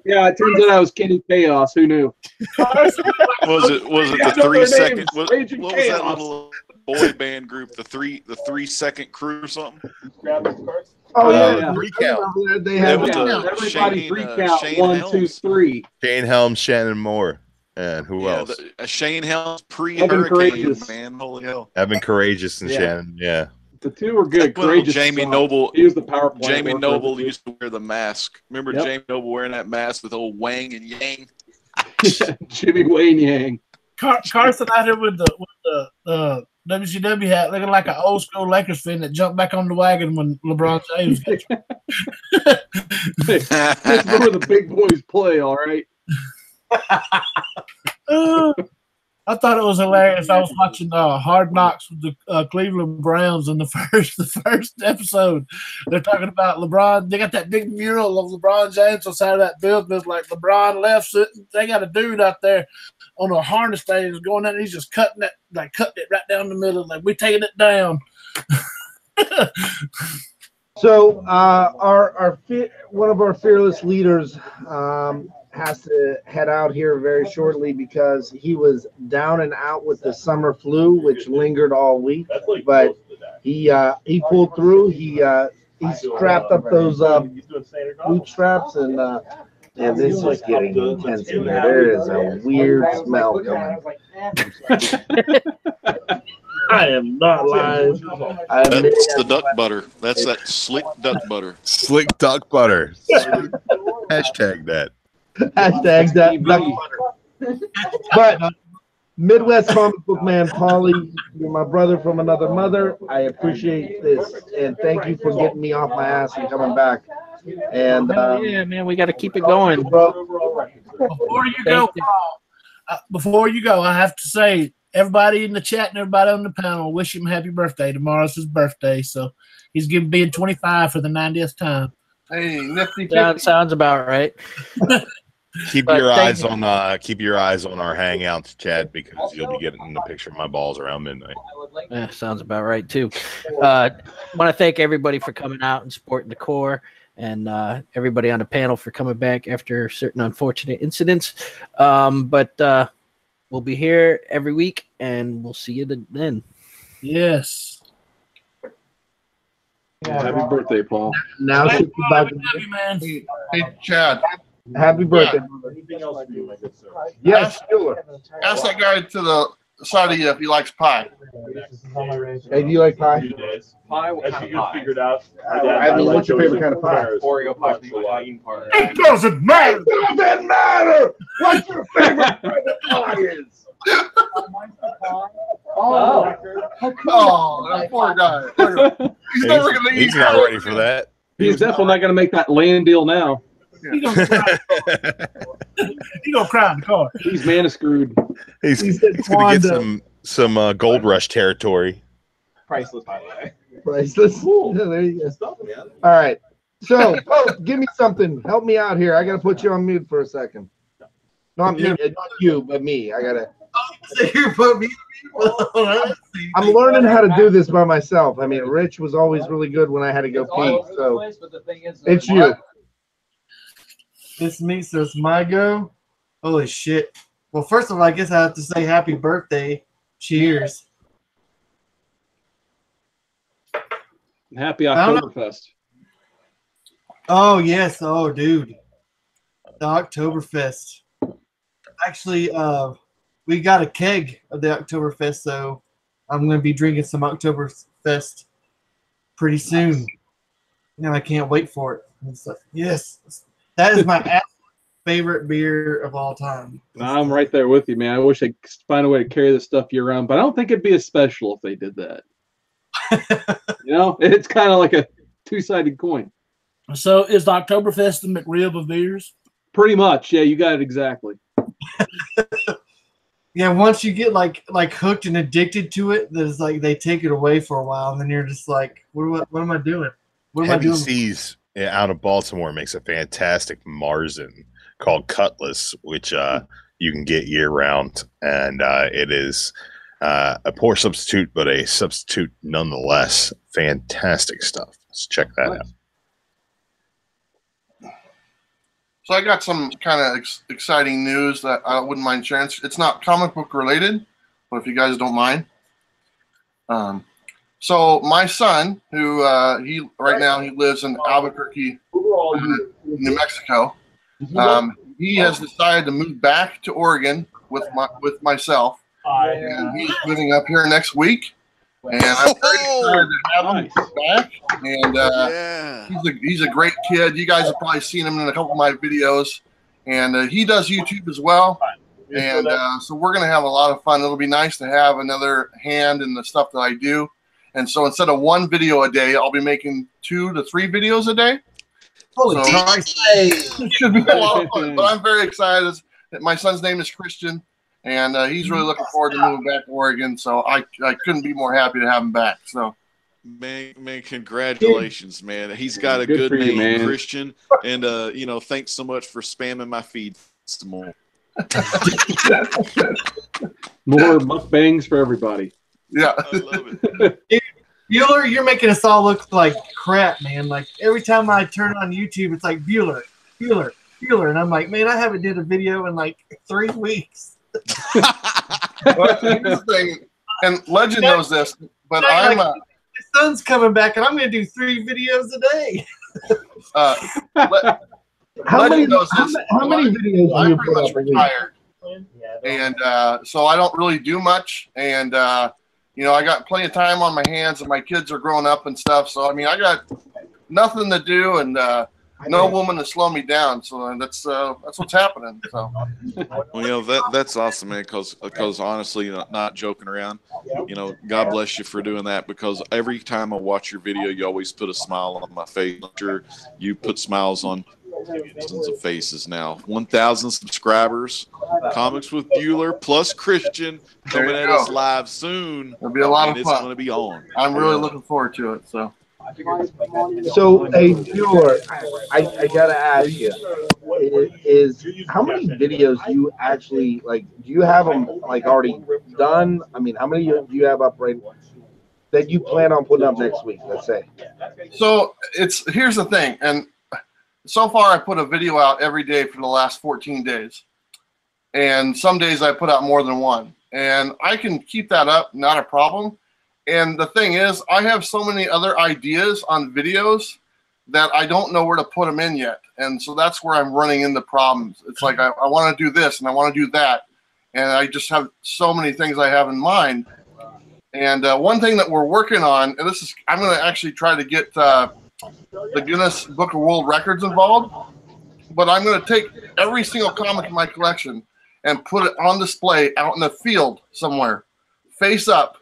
Yeah, it turns out I was Kenny Chaos. Who knew? Was it the 3 second? What was that little boy band group? The 3 second crew or something? Oh yeah, 3 count. They have everybody 3 count. 1, 2, 3. Shane Helms, Shannon Moore. And who else? Shane Helms Evan Courageous. man. Holy hell. Evan Courageous and Shannon. Yeah. The two were good. Courageous. Jamie Noble. He was the power play. Jamie Noble used to wear the mask. Remember Jamie Noble wearing that mask with old Wang and Yang? Jimmy Wayne Yang. Carson out here with the WCW hat, looking like an old school Lakers fan that jumped back on the wagon when LeBron James got Hey, that's where the big boys play, all right? I thought it was hilarious. I was watching Hard Knocks with the Cleveland Browns in the first episode. They're talking about LeBron. They got that big mural of LeBron James on the side of that building. It's like LeBron left. They got a dude out there on a harness thing is going out and he's just cutting it right down the middle. Like, we taking it down. So one of our fearless leaders has to head out here very shortly because he was down and out with the summer flu, which lingered all week. But he pulled through. He strapped up those bootstraps and this is getting intense in here. There is a weird smell coming. I am not lying. That's the duck butter. That's that slick duck butter. Slick duck butter. Hashtag that. Hashtags that duck butter. But Midwest comic book man, Paulie, you're my brother from another mother. I appreciate this, and thank you for getting me off my ass and coming back. And yeah, man, we got to keep it going. Before you go, I have to say, everybody in the chat and everybody on the panel, wish him happy birthday. Tomorrow's his birthday, so he's being 25 for the 90th time. Hey, nifty. That sounds about right. Keep your eyes on our Hangouts, Chad, because you'll be getting a picture of my balls around midnight. Yeah, sounds about right too. Want to thank everybody for coming out and supporting the core, and everybody on the panel for coming back after certain unfortunate incidents. But we'll be here every week, and we'll see you then. Yes. Happy birthday, Paul. Now, man. Hey, Chad. Happy birthday. Anything else for you, my good sir? Yes, sure. Ask that guy to the side of you if he likes pie. Hey, do you like pie? Pie, as you just figured out. I mean, what's your favorite kind of pie? Oreo pie, the part. It doesn't matter. It doesn't matter what your favorite kind of pie is. Oh, that poor guy. He's never going to eat. He's not ready for that. He's definitely not going to make that land deal now. He gonna cry in the car. He's mana screwed. He's going to get some gold rush territory. Priceless, by the way. Priceless. Yeah, there you go. All right. So, give me something. Help me out here. I got to put you on mute for a second. Not me, not you, but me. I got to. I'm learning how to do this by myself. I mean, Rich was always really good when I had to go pee. So, it's you. This me, so it's my go. Holy shit. Well, first of all, I guess I have to say happy birthday. Cheers. Happy Oktoberfest. Oh, yes. Oh, dude. The Oktoberfest. Actually, we got a keg of the Oktoberfest, so I'm going to be drinking some Oktoberfest pretty soon. And I can't wait for it. It's like, yes. That is my absolute favorite beer of all time. I'm right there with you, man. I wish I could find a way to carry this stuff year round, but I don't think it'd be as special if they did that. You know, it's kind of like a two-sided coin. So is the Oktoberfest the McRib of beers? Pretty much, yeah. You got it exactly. Yeah, once you get like hooked and addicted to it, there's like they take it away for a while, and then you're just like, what am I doing? What am I doing? Seas out of Baltimore makes a fantastic Marzen called Cutlass, which you can get year round, and it is a poor substitute, but a substitute nonetheless. Fantastic stuff. Let's check that out. So I got some kind of exciting news that I wouldn't mind sharing. It's not comic book related, but if you guys don't mind. So my son, who right now he lives in Albuquerque, New Mexico. he has decided to move back to Oregon with myself, and he's moving up here next week. And I'm very excited to have him back. And he's a great kid. You guys have probably seen him in a couple of my videos, and he does YouTube as well. And so we're going to have a lot of fun. It'll be nice to have another hand in the stuff that I do. And so instead of 1 video a day, I'll be making 2 to 3 videos a day. Holy Christ! It should be a lot of fun. But I'm very excited. My son's name is Christian, and he's really looking forward to moving back to Oregon. So I couldn't be more happy to have him back. So. Man, congratulations, man. He's got a good name, man. Christian. And, thanks so much for spamming my feed some more. More mukbangs for everybody. Yeah. I love it. Bueller, you're making us all look like crap, man. Like every time I turn on YouTube, it's like Bueller. And I'm like, man, I haven't did a video in like 3 weeks. Well, here's the thing, and Legend knows this, but I'm my son's coming back, and I'm going to do 3 videos a day. How many videos I'm pretty much retired, and so I don't really do much, and I got plenty of time on my hands, and my kids are growing up and stuff. So I mean, I got nothing to do, and no woman to slow me down. So that's what's happening. So. Well, that's awesome, man. Because honestly, not joking around, God bless you for doing that. Because every time I watch your video, you always put a smile on my face. I'm sure you put smiles on thousands of faces now. 1,000 subscribers. Comics with Bueller plus Christian coming at us live soon. It'll be a lot of fun. It's going to be on. I'm really looking forward to it. So hey, Bueller, I gotta ask you, is how many videos do you actually like? Do you have them like already done? I mean, how many do you have up right that you plan on putting up next week? Let's say. So here's the thing, and so far I put a video out every day for the last 14 days, and some days I put out more than 1, and I can keep that up, not a problem. And the thing is, I have so many other ideas on videos that I don't know where to put them in yet. And so that's where I'm running into problems. It's like I want to do this and I want to do that. And I just have so many things I have in mind. And one thing that we're working on, and I'm going to actually try to get the Guinness Book of World Records involved. But I'm going to take every single comic in my collection and put it on display out in the field somewhere, face up,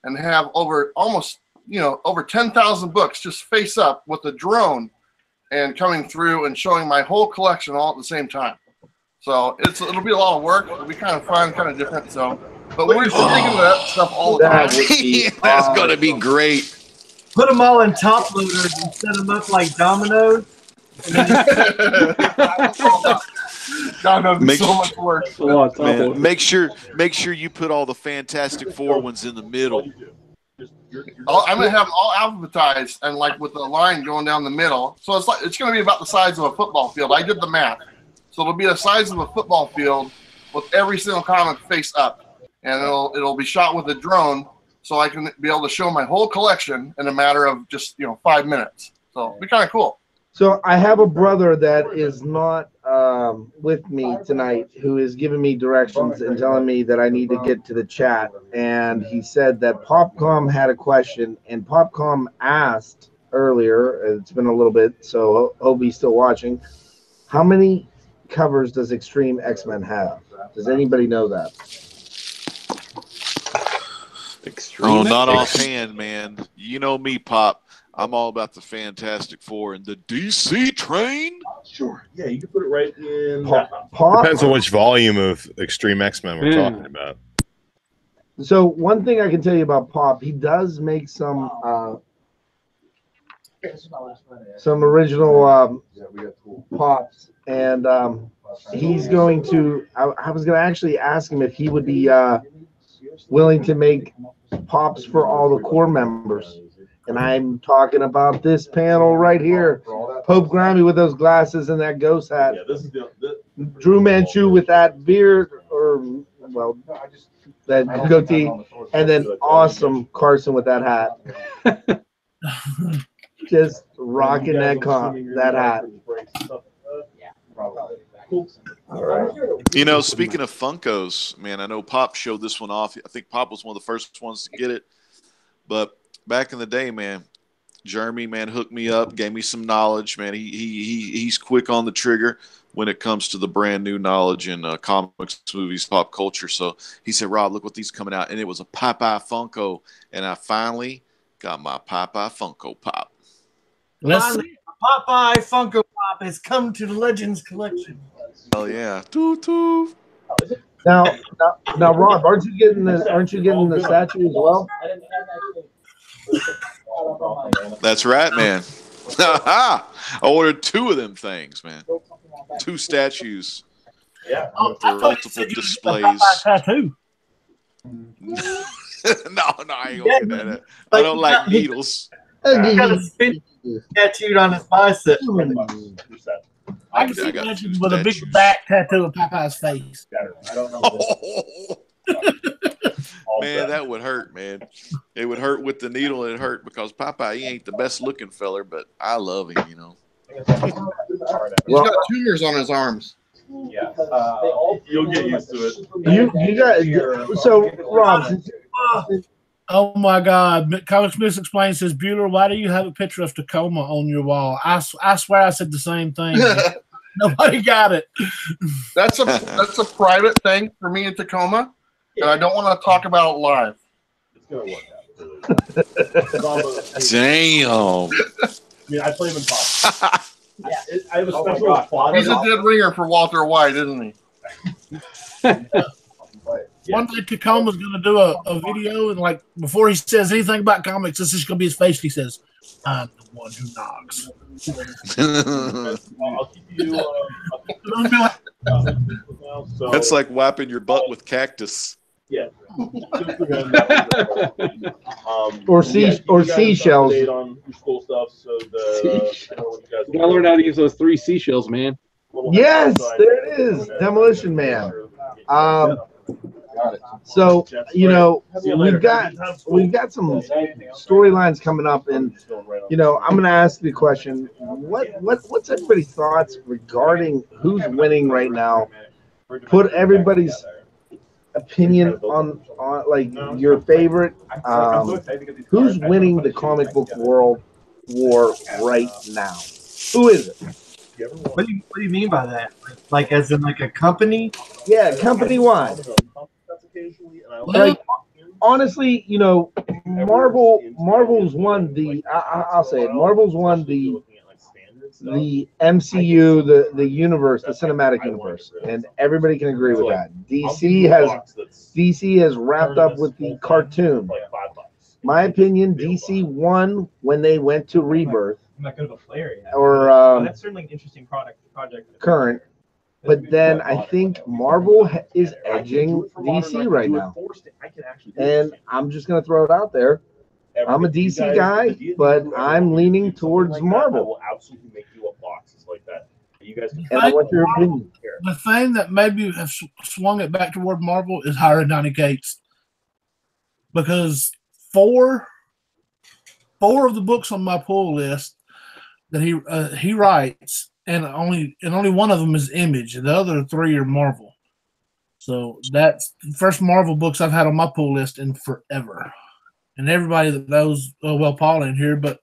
and have over 10,000 books just face up with a drone and coming through and showing my whole collection all at the same time. So it'll be a lot of work. It'll be kind of fun, kind of different. So, but we're thinking of that stuff all the time. That's gonna be great. Put them all in top loaders and set them up like dominoes. God, that'd be so much work. Man, make sure you put all the Fantastic Four ones in the middle. I'm gonna have them all alphabetized and like with the line going down the middle. So it's gonna be about the size of a football field. I did the math, so it'll be the size of a football field with every single comic face up, and it'll be shot with a drone, so I can be able to show my whole collection in a matter of just 5 minutes. So it'll be kind of cool. So I have a brother that is not with me tonight who is giving me directions and telling me that I need to get to the chat. And he said that Popcom had a question, and Popcom asked earlier, it's been a little bit, so hope he's still watching, how many covers does Extreme X-Men have? Does anybody know that? Not offhand, man. You know me, Pop. I'm all about the Fantastic Four and the DC train. Sure. Yeah, you can put it right in. Depends on which volume of Extreme X-Men we're talking about. So one thing I can tell you about Pop, he does make some original Pops, and he's going to. I was going to actually ask him if he would be willing to make Pops for all the core members. And I'm talking about this panel right here. Pope Grammy with those glasses and that ghost hat. Yeah, this is Drew Manchu with that beard, that goatee. And then awesome Carson with that hat. Just rocking that hat. All right. You know, speaking of Funkos, man, I know Pop showed this one off. I think Pop was one of the first ones to get it. But back in the day, man, Jeremy, man, hooked me up, gave me some knowledge, man. He's quick on the trigger when it comes to the brand new knowledge in comics, movies, pop culture. So he said, Rob, look what these coming out. And it was a Popeye Funko. And I finally got my Popeye Funko Pop. Finally, Popeye Funko Pop has come to the Legends collection. Oh yeah. Toot, toot. Now, Rob, aren't you getting the statue as well? That's right, man. I ordered 2 of them things, man. 2 statues. Yeah. For multiple displays. Tattoo. No, I ain't gonna get that. I don't like needles. He got a spin tattooed on his bicep. I can see Legends with a big back tattoo of Popeye's face. I don't know. Man, that would hurt, man. It would hurt with the needle. It hurt because Popeye, he ain't the best looking feller, but I love him, you know. He's got tumors on his arms. Yeah, you'll get used to it. You got so Rob. Oh my God! Comics Miss explains, says Bueller, why do you have a picture of Tacoma on your wall? I swear I said the same thing. Nobody got it. That's a private thing for me in Tacoma, and I don't want to talk about it live. It's gonna work out. Damn. I mean, I play him in pop. Yeah, I have a special plot. He's a dead ringer for Walter White, isn't he? One day Tacoma's going to do a video, and like before he says anything about comics, this is going to be his face. He says, "I'm the one who knocks." I'll keep you. That's like wiping your butt with cactus. Yeah. Or seashells. On your school stuff, so you gotta learn how to use those 3 seashells, man. Yes, there it is, Demolition Man. So you know we've got some storylines coming up, and you know I'm going to ask the question: what's everybody's thoughts regarding who's winning right now? Put everybody's opinion on like your favorite. Who's winning the comic book world war right now? Who is it? What do you mean by that? Like as in like a company? Yeah, company wide. Like honestly, you know, Marvel's won the. I'll say it. Marvel's won the MCU, the universe, the cinematic universe, and everybody can agree with that. DC has wrapped up with the cartoon. My opinion, DC won when they went to Rebirth. I'm not good of a player yet. Or that's certainly an interesting project. Current. But then I think Marvel is edging DC right now. And I'm just going to throw it out there. I'm a DC guy, but I'm leaning towards Marvel. I will absolutely make you up boxes like that. You guys can. And what's your opinion? The thing that maybe have swung it back toward Marvel is hiring Donny Cates, because four of the books on my pull list that he writes, and only one of them is Image, and the other 3 are Marvel. So that's the first Marvel books I've had on my pull list in forever. And everybody that knows, well, Paul in here, but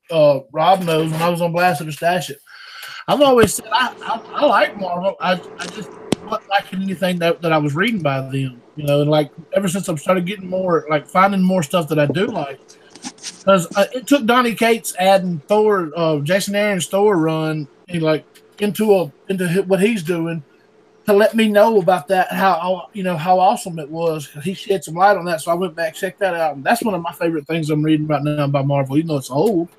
Rob knows when I was on Blast of the Stash It. I've always said I like Marvel. I just wasn't liking anything that I was reading by them, you know. And like ever since I've started getting more, like finding more stuff that I do like, because it took Donny Cates adding Thor, Jason Aaron's Thor run, and like into what he's doing, to let me know about that, how awesome it was. He shed some light on that, so I went back, checked that out, and that's one of my favorite things I'm reading right now by Marvel. Even though it's old,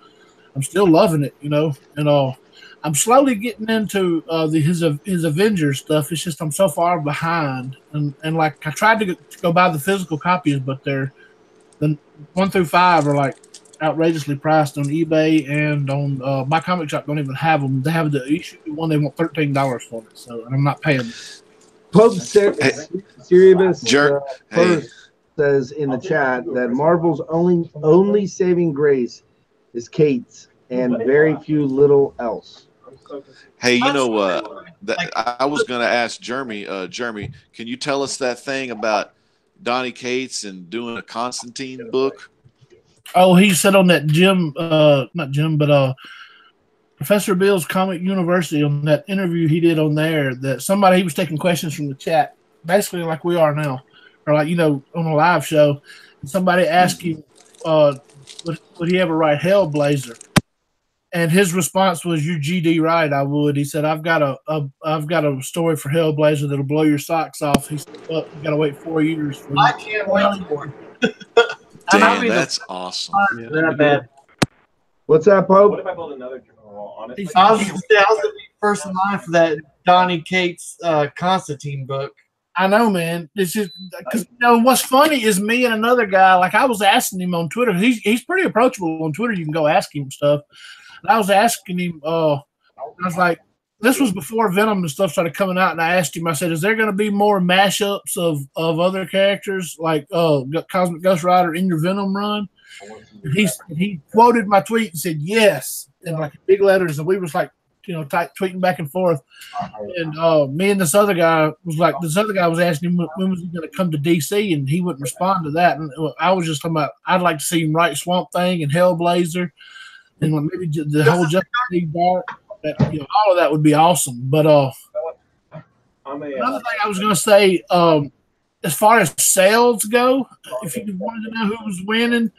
I'm still loving it, you know. And I'm slowly getting into his Avengers stuff. It's just I'm so far behind, and like I tried to go buy the physical copies, but they're the 1 through 5 are like outrageously priced on eBay, and on my comic shop don't even have them. They have the issue one. They want $13 for it, so and I'm not paying. Pope Cerebus says in the chat that Marvel's only saving grace is Cates and very few little else. Hey, you know, I was going to ask Jeremy. Jeremy, can you tell us that thing about Donny Cates and doing a Constantine book? Oh, he said on that not Jim, but Professor Bill's Comic University, on that interview he did on there, that he was taking questions from the chat, basically like we are now, or like, you know, on a live show. And somebody asked him, would he ever write Hellblazer? And his response was, "You're GD right, I would." He said, "I've got a story for Hellblazer that'll blow your socks off." He said, "Well, you got to wait 4 years for I can't wait for it. Damn, that's awesome. Not bad. What's that, Pope? What if I build another journal? Honestly, I was going to be first in line for that Donny Cates Constantine book. I know, man. It's just because, you know, what's funny is me and another guy. Like, I was asking him on Twitter. He's pretty approachable on Twitter. You can go ask him stuff. And I was asking him. I was like, this was before Venom and stuff started coming out, and I asked him. I said, "Is there going to be more mashups of other characters like Cosmic Ghost Rider in your Venom run?" And he quoted my tweet and said yes in like big letters, and we was like, you know, tweeting back and forth. And me and this other guy was asking him when was he going to come to DC, and he wouldn't respond to that. And I was just talking about I'd like to see him write Swamp Thing and Hellblazer, and maybe the whole Justice League Dark. You know, all of that would be awesome. But another thing I was going to say, as far as sales go, if you wanted to know who was winning,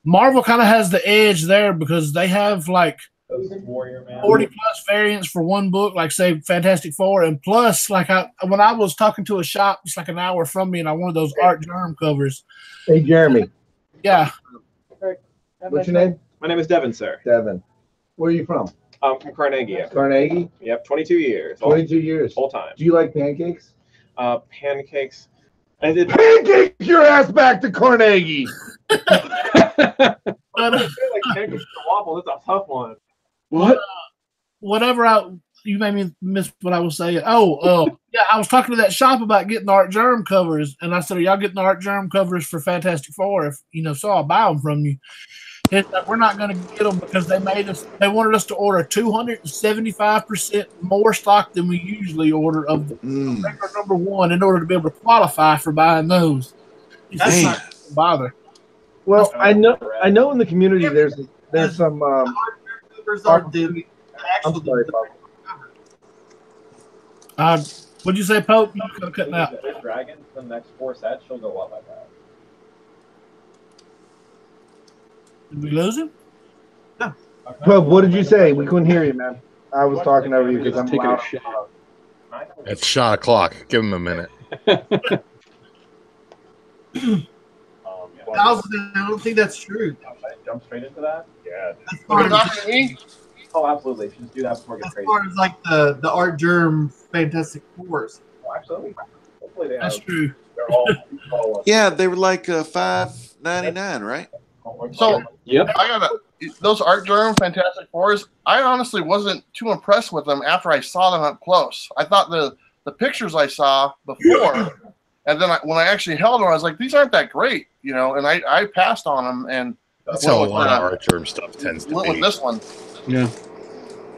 Marvel kind of has the edge there because they have like 40 plus variants for one book, like say Fantastic Four, and plus, like when I was talking to a shop just like an hour from me, and I wanted those Art Germ covers. Hey, Jeremy. Yeah. What's your name? My name is Devin, sir. Devin. Where are you from? I'm from Carnegie. Carnegie? Yep, 22 years. 22 years. Full time. Do you like pancakes? Pancakes. I did. Pancake your ass back to Carnegie. I feel like pancakes and waffles. That's a tough one. What? You made me miss what I was saying. Yeah, I was talking to that shop about getting the Art Germ covers, and I said, "Are y'all getting the Art Germ covers for Fantastic Four? If you know, so I'll buy them from you." And we're not going to get them because they wanted us to order 275% more stock than we usually order of the regular number one in order to be able to qualify for buying those. That's not a bother. Well, I know in the community there's some I'm sorry, Pope. What'd you say, Pope? You're cutting out. Dragons, the next 4 sets, she'll go up like that. Did we lose him? No. Pope, what did you say? We couldn't hear you, man. I was talking over you because I'm loud. It's shot o'clock. Give him a minute. I don't think that's true. Jump straight into that? Yeah. You're talking to me? Oh, absolutely. Just do that before it gets crazy. As far as like the Art Germ Fantastic Fours. Oh, absolutely. Hopefully they That's true. They're all Yeah, they were like $5.99, right? So, Yep. I gotta those Art Germ Fantastic Fours. I honestly wasn't too impressed with them after I saw them up close. I thought the pictures I saw before, and then when I actually held them, I was like, these aren't that great, you know. And I passed on them, and that's how a lot of Art Germ stuff tends to went be. with this one. Yeah.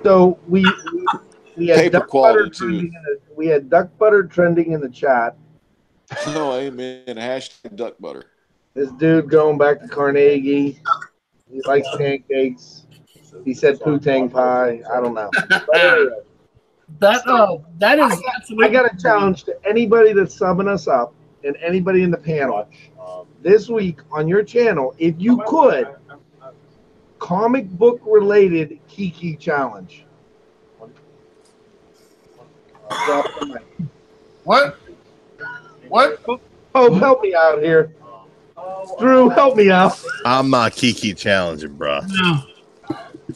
So we had Paper duck quality, butter trending we had duck butter trending in the chat. No, amen. Hashtag duck butter. This dude going back to Carnegie. He likes pancakes. He said poo-tang pie. I don't know. But anyway, that is absolutely. I got a challenge to anybody that's subbing us up and anybody in the panel this week on your channel. If you could, comic book related Kiki challenge. What? Oh, help me out here. Drew, help me out. I'm not Kiki challenging, bro. No.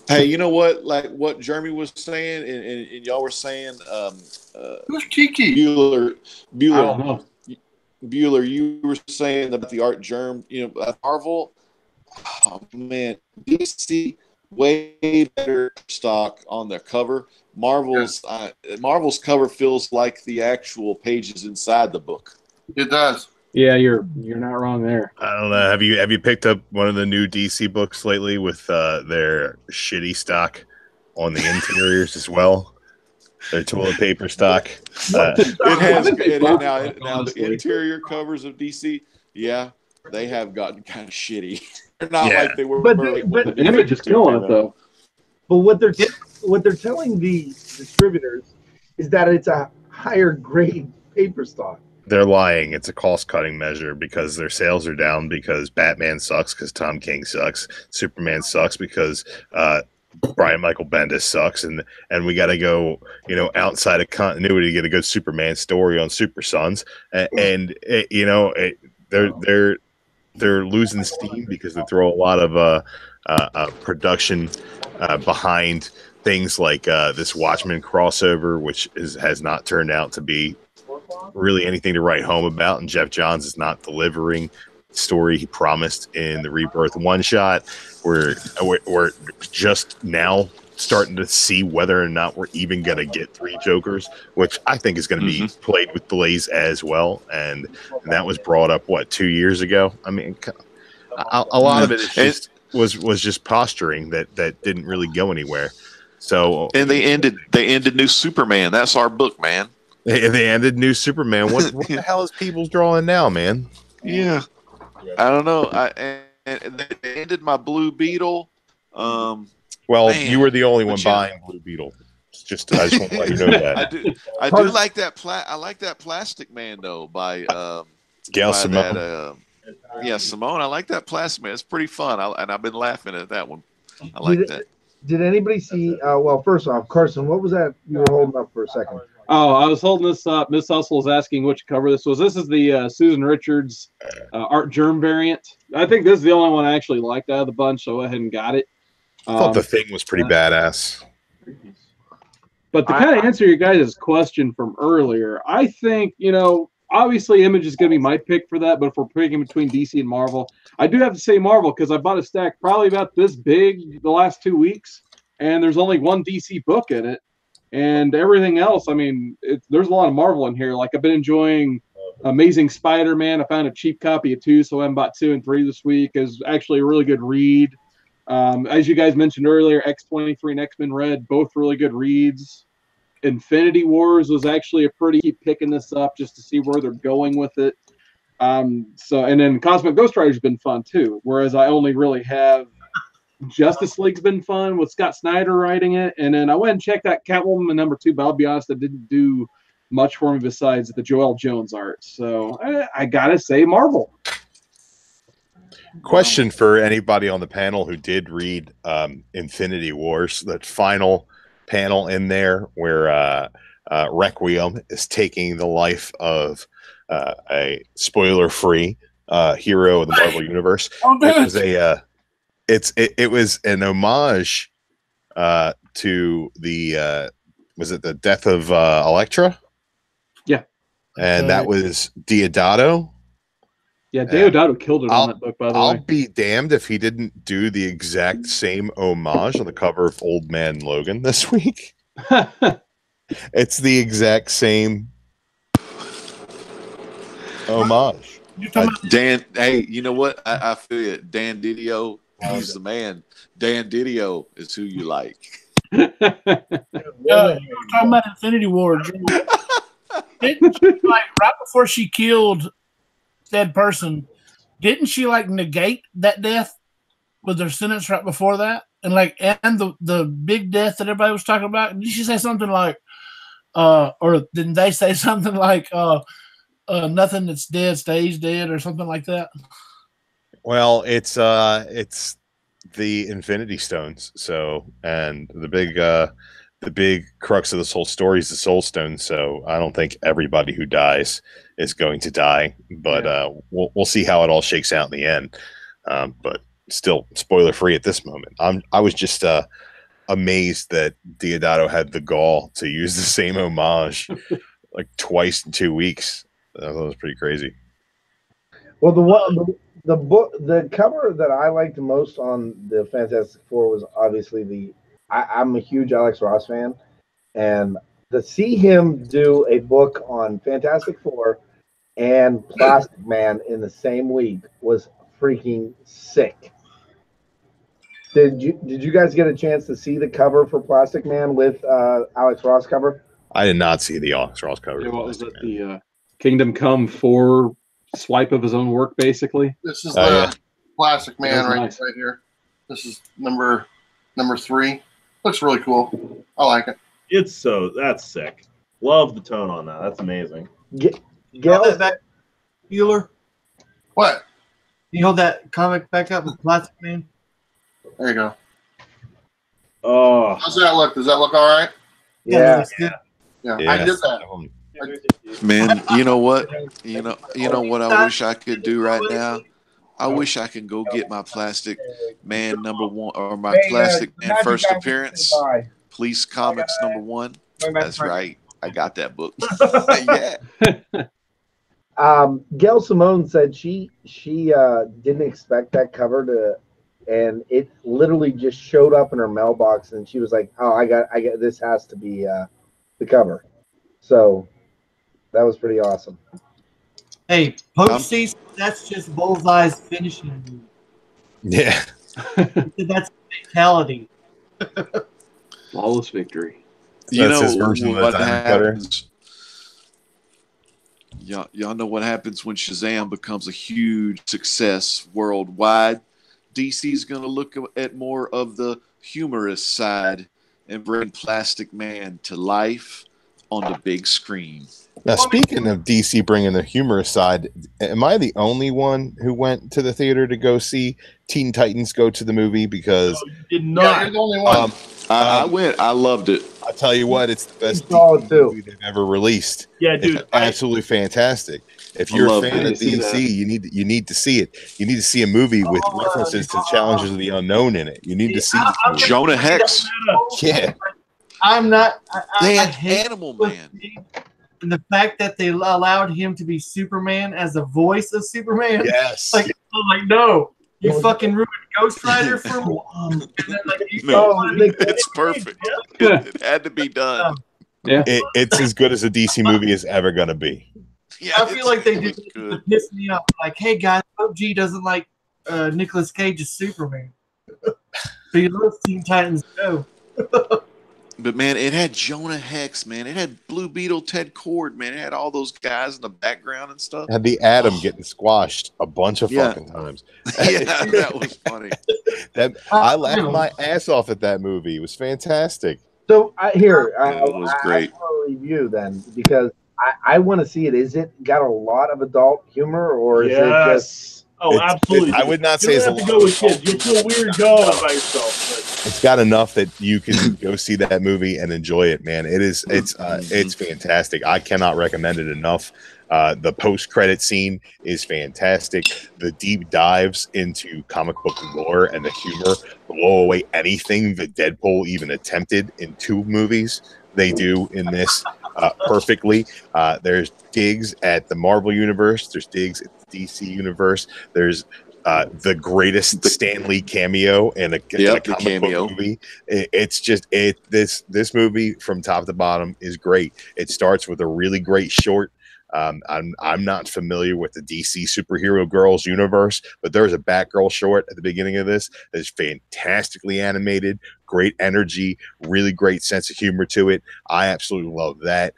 Hey, you know what? Like what Jeremy was saying, and y'all were saying, Who's Kiki? Bueller, I don't know. Bueller, you were saying about the Art Germ, you know, Marvel. Oh man, DC way better stock on their cover. Marvel's cover feels like the actual pages inside the book. It does. Yeah, you're not wrong there. I don't know. Have you picked up one of the new DC books lately with their shitty stock? on the interiors as well. Their toilet paper stock. Now the interior covers of DC, yeah, they have gotten kind of shitty. They're not like they were. But the Image is killing it though. But what they're telling the distributors is that it's a higher grade paper stock. They're lying. It's a cost-cutting measure because their sales are down because Batman sucks because Tom King sucks. Superman sucks because Brian Michael Bendis sucks, and we got to go, outside of continuity to get a good Superman story on Super Sons, and they're losing steam because they throw a lot of production behind things like this Watchmen crossover, which has not turned out to be really anything to write home about, and Jeff Johns is not delivering the story he promised in the Rebirth one-shot. We're just now starting to see whether or not we're even going to get 3 Jokers, which I think is going to be played with delays as well, and that was brought up 2 years ago. I mean, a lot of it is was just posturing that didn't really go anywhere. So and they ended New Superman. That's our book, man. They ended New Superman. What the hell is people's drawing now, man? Yeah, I don't know. And they ended my Blue Beetle. Well, man, you were the only one buying Blue Beetle. I just want to let you know that. I do like that. I like that Plastic Man though by Gail Simone. Simone. I like that Plastic Man. It's pretty fun. And I've been laughing at that one. I like that. Did anybody see? Well, first off, Carson, what was that you were holding up for a second? Oh, I was holding this up. Miss Hustle was asking which cover this was. This is the Susan Richards Art Germ variant. I think this is the only one I actually liked out of the bunch, so I went ahead and got it. I thought the Thing was pretty badass. But to kind of answer your guys' question from earlier, I think, obviously Image is going to be my pick for that, but if we're picking between DC and Marvel, I do have to say Marvel because I bought a stack probably about this big the last 2 weeks, and there's only one DC book in it. And everything else, I mean, there's a lot of Marvel in here. Like, I've been enjoying Amazing Spider-Man. I found a cheap copy of 2, so I bought 2 and 3 this week. Is actually a really good read. As you guys mentioned earlier, X-23 and X-Men Red, both really good reads. Infinity Wars was actually a pretty keep picking this up just to see where they're going with it. And then Cosmic Ghost Rider's been fun too, whereas I only really have Justice League's been fun with Scott Snyder writing it, and then I went and checked out Catwoman #2, but I'll be honest, it didn't do much for me besides the Joelle Jones art. So I gotta say Marvel. Question for anybody on the panel who did read Infinity Wars, that final panel in there where Requiem is taking the life of a spoiler-free hero of the Marvel Universe. It was an homage to the was it the death of Elektra? Yeah, and that was Deodato. Yeah, Deodato killed it on that book. By the way, I'll be damned if he didn't do the exact same homage on the cover of Old Man Logan this week. It's the exact same homage. Dan, hey, you know what? I feel it. Dan Didio, he's the man. Dan Didio is who you like. You were talking about Infinity War. Didn't she, right before she killed that person, didn't she negate that death with her sentence right before that? And the big death that everybody was talking about? Did she say something or didn't they say something nothing that's dead stays dead or something like that? Well, it's the Infinity Stones. So, and the big crux of this whole story is the Soul Stone. So I don't think everybody who dies is going to die, but we'll see how it all shakes out in the end. But still spoiler free at this moment. I was just amazed that Deodato had the gall to use the same homage twice in 2 weeks. That was pretty crazy. Well, the cover that I liked the most on the Fantastic Four was obviously I'm a huge Alex Ross fan, and to see him do a book on Fantastic Four and Plastic Man in the same week was freaking sick. Did you guys get a chance to see the cover for Plastic Man with Alex Ross cover? I did not see the Alex Ross cover. Yeah, what was it? The Kingdom Come 4 swipe of his own work, basically. This is the Plastic Man right nice. here. This is number 3. Looks really cool. I like it. That's sick. Love the tone on that. That's amazing. Hold that back, Bueller. What? Can you hold that comic back up with Plastic Man? There you go. Oh, how's that look? Does that look all right? Yeah. Yeah. I did that. Man, you know what? You know what I wish I could do right now? I wish I could go get my Plastic Man #1 or my Plastic Man first appearance. Police Comics #1. That's right. I got that book. Yeah. Gail Simone said she didn't expect that cover to, and it literally just showed up in her mailbox, and she was like, "Oh, I got this has to be the cover." So that was pretty awesome. Hey, postseason, that's just Bullseye's finishing. Yeah. That's fatality. Flawless victory. You That's his know version of the what time cutter. happens? Y'all know what happens when Shazam becomes a huge success worldwide. DC's going to look at more of the humorous side and bring Plastic Man to life on the big screen. Now, speaking of DC bringing the humorous side, am I the only one who went to the theater to go see Teen Titans go to the movie? Because you did not. Yeah, you're the only one. I went. I loved it. I'll tell you what, it's the best DC movie they've ever released. Yeah, dude, it's absolutely fantastic. If you're a fan of DC, you need to see it. You need to see a movie with references to Challenges of the Unknown in it. You need to see Jonah Hex. Yeah, I'm not. They I had hate Animal Man. and the fact that they allowed him to be Superman as the voice of Superman. Yes. Like, I'm like, no, you fucking ruined Ghost Rider for me. And then, like, It's perfect. It had to be done. Yeah, it's as good as a DC movie is ever gonna be. Yeah, I feel like they did it to piss me off. Like, hey guys, OG doesn't like Nicolas Cage as Superman. So you love Teen Titans Go. But man, it had Jonah Hex, man. It had Blue Beetle, Ted Cord, man. It had all those guys in the background and stuff. It had the Atom getting squashed a bunch of fucking times. Yeah, that was funny. I laughed my ass off at that movie. It was fantastic. So it was great. I want to review then because I want to see it. Is it got a lot of adult humor or is it just? Oh, absolutely. I would not you say it's a have to lot. go with kids. You'll feel weird going by yourself. But. It's got enough that you can go see that movie and enjoy it, man. It's fantastic. I cannot recommend it enough. The post-credit scene is fantastic. The deep dives into comic book lore and the humor blow away anything that Deadpool even attempted in 2 movies. They do in this perfectly. There's digs at the Marvel Universe. There's digs at the DC Universe. There's the greatest Stan Lee cameo in a comic book movie. It's just this movie from top to bottom is great. It starts with a really great short. I'm not familiar with the DC superhero girls universe, but there's a Batgirl short at the beginning of this that's fantastically animated, great energy, really great sense of humor to it. I absolutely love that.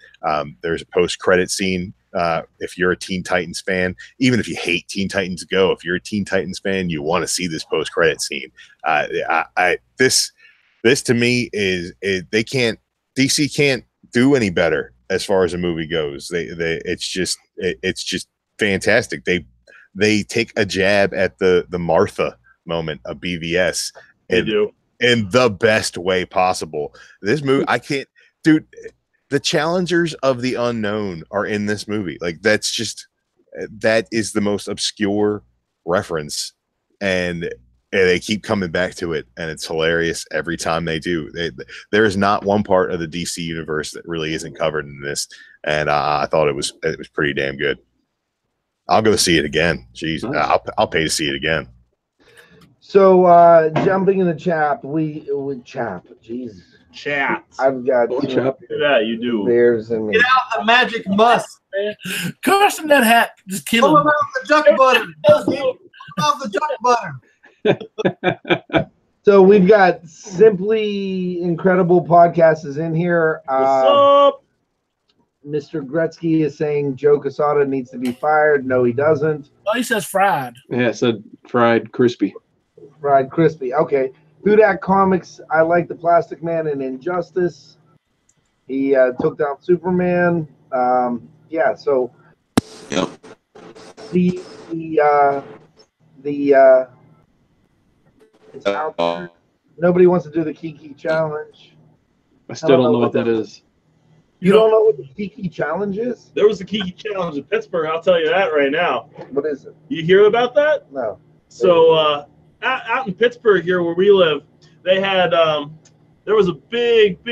There's a post-credit scene. If you're a Teen Titans fan, even if you hate Teen Titans Go, if you're a Teen Titans fan, you want to see this post-credit scene. This to me is DC can't do any better as far as a movie goes. It's just fantastic. They take a jab at the Martha moment of BVS in the best way possible. This movie, dude. The challengers of the unknown are in this movie. Like that is the most obscure reference, and they keep coming back to it, and it's hilarious every time they do. There is not one part of the DC universe that really isn't covered in this, and I thought it was pretty damn good. I'll go see it again. Jeez, I'll pay to see it again. So jumping in the chat, Jesus. Chat. I've got yeah, you do. Bears and get out the magic musk, man. Curse him that hat. Just kill him. Pull him out the duck butter. Pull him out the duck butter. So we've got Simply Incredible Podcast is in here. What's up? Mr. Gretzky is saying Joe Quesada needs to be fired. No, he doesn't. Oh, he says fried. Yeah, it said fried crispy. Fried crispy. Okay. Hudak Comics, I like the Plastic Man and Injustice. He took down Superman. Yeah, so Yep. the it's out there. Nobody wants to do the Kiki Challenge. I still don't know what that is. You don't know what the Kiki Challenge is? There was a Kiki Challenge in Pittsburgh. I'll tell you that right now. What is it? You hear about that? No. So out in Pittsburgh here where we live, they had there was a big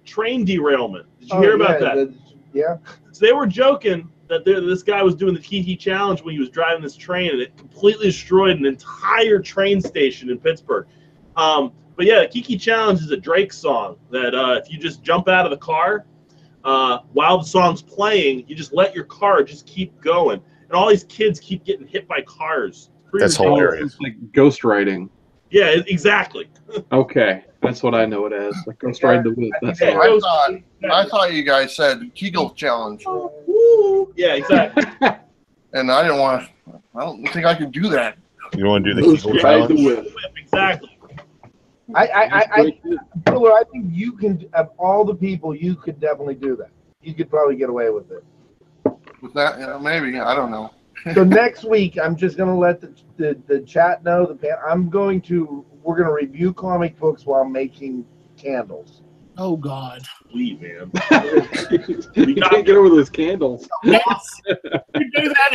train derailment. Did you hear about that? Yeah. So they were joking that this guy was doing the Kiki Challenge when he was driving this train, and it completely destroyed an entire train station in Pittsburgh. But yeah, the Kiki Challenge is a Drake song that if you just jump out of the car while the song's playing, you just let your car just keep going. And all these kids keep getting hit by cars. That's hilarious. It's like ghost riding. Yeah, exactly. Okay, that's what I know it as. Like ghost ride the whip. That's Hey, all. I thought you guys said Kegel Challenge. Yeah, exactly. And I didn't want to. I don't think I can do that. You want to do the Ghost Kegel ride the Challenge? whip. Exactly. Taylor, I think you can, of all the people, you could definitely do that. You could probably get away with it. With that, maybe. I don't know. So next week, I'm just going to let the chat know. We're going to review comic books while making candles. Oh God. Sweet, man. You can't get over those candles. Yes. You do that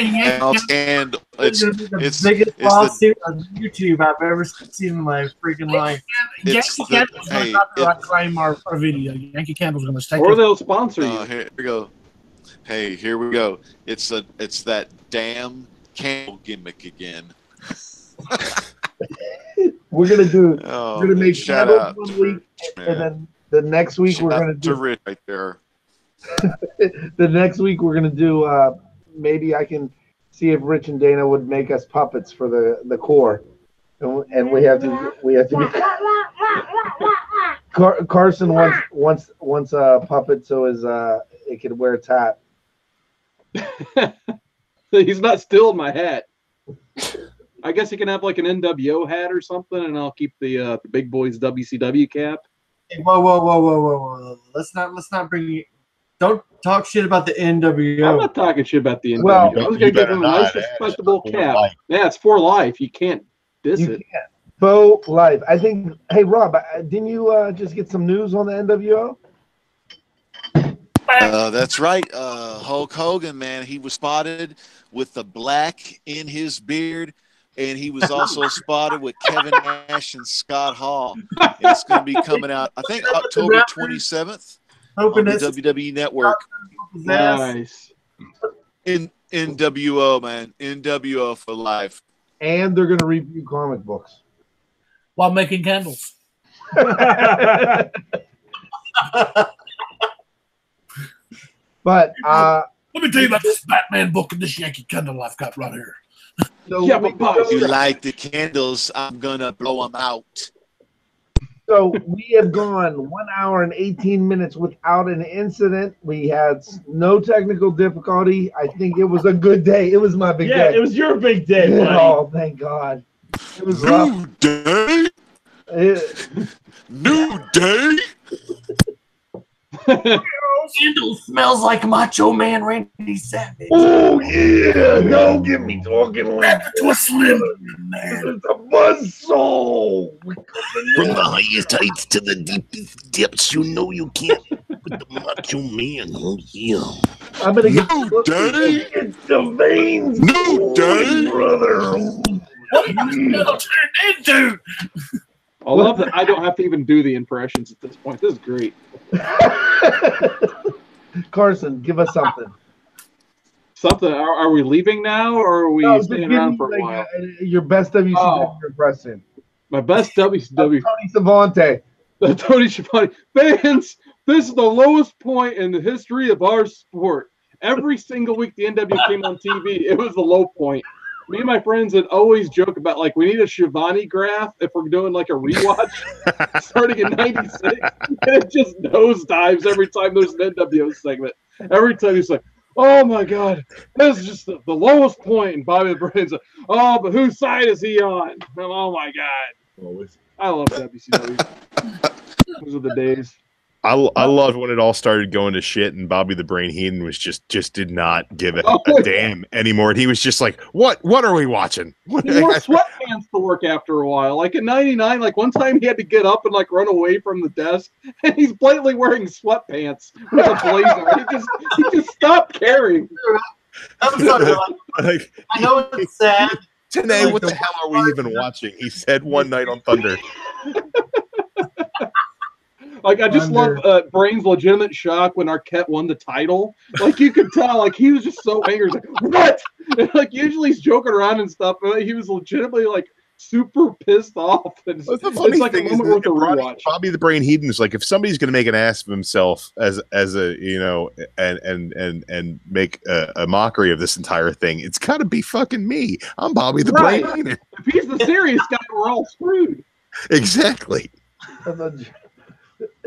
And it's the biggest lawsuit on YouTube I've ever seen in my freaking life. Yankee Candle's going to copyright claim our video. Yankee Candle's going to take Or it. they'll sponsor you. Here we go. Hey, here we go. It's that damn candle gimmick again. We're going to do. Oh, we're going to make shout candles out one to week, Rich, and man. then the next week we're Shout going out to do. Rich right there. The next week we're going to do. Maybe I can see if Rich and Dana would make us puppets for the core, and we have to be. Carson wants a puppet so it could wear its hat. He's not stealing my hat. I guess he can have like an NWO hat or something, and I'll keep the big boys WCW cap. Hey, whoa! Let's not bring you. Don't talk shit about the NWO. I'm not talking shit about the NWO. Well, I was gonna give him a nice, respectable cap. Yeah, it's for life. You can't diss it. Can't. Faux life. I think. Hey, Rob, didn't you just get some news on the NWO? That's right. Hulk Hogan, man, he was spotted with the black in his beard, and he was also spotted with Kevin Nash and Scott Hall. And it's going to be coming out, I think, October 27th on the WWE Network. Nice. In NWO, man. NWO for life. And they're going to review comic books while making candles. But let me tell you about this Batman book and this Yankee Candle I've got right here. So if you like the candles, I'm gonna blow them out. So we have gone 1 hour and 18 minutes without an incident. We had no technical difficulty. I think it was a good day. It was my big day. Yeah, it was your big day, buddy. Oh, thank God. It was rough. New day. New day. Candle smells like Macho Man Randy Savage. Oh yeah, don't get me talking like to a slim man. It's a buzzsaw. From the highest heights to the deepest depths, you know you can't with the Macho Man. Oh yeah. I'm gonna get New day. It's the veins. New day, brother. What did this candle turn into? I love that I don't have to even do the impressions at this point. This is great. Carson, give us something. Something. Are we leaving now, or are we No, just staying give around me, for a like, while? Your best WCW impression. My best WCW. Tony Savante. Tony Schiavone. Fans, this is the lowest point in the history of our sport. Every single week the NW came on TV, it was the low point. me and my friends would always joke about, like, we need a Shivani graph if we're doing like a rewatch starting in '96, and it just nosedives every time there's an NWO segment. Every time he's like, "Oh my God, this is just the lowest point," and Bobby the Brain's like, "Oh, but whose side is he on?" Oh my God, Always. I love WCW. Those are the days. I loved when it all started going to shit, and Bobby the Brain Heenan was just did not give a damn anymore. And he was just like, "What are we watching?" He wore sweatpants to work after a while. Like in '99, like one time he had to get up and like run away from the desk, and he's blatantly wearing sweatpants with a blazer. He just stopped caring. I'm sorry, like, I know it's sad. Today, what the hell are we even watching? He said one night on Thunder. Like, I just love Brain's legitimate shock when Arquette won the title. Like, you could tell, like, he was just so angry. He's like, "What?" And, like, usually he's joking around and stuff, but he was legitimately, like, super pissed off. And it's like a moment worth a rewatch. Bobby the Brain Heenan is like, if somebody's going to make an ass of himself as a, you know, and make a mockery of this entire thing, it's got to be fucking me. I'm Bobby the Brain Heenan. If he's the serious guy, we're all screwed. Exactly.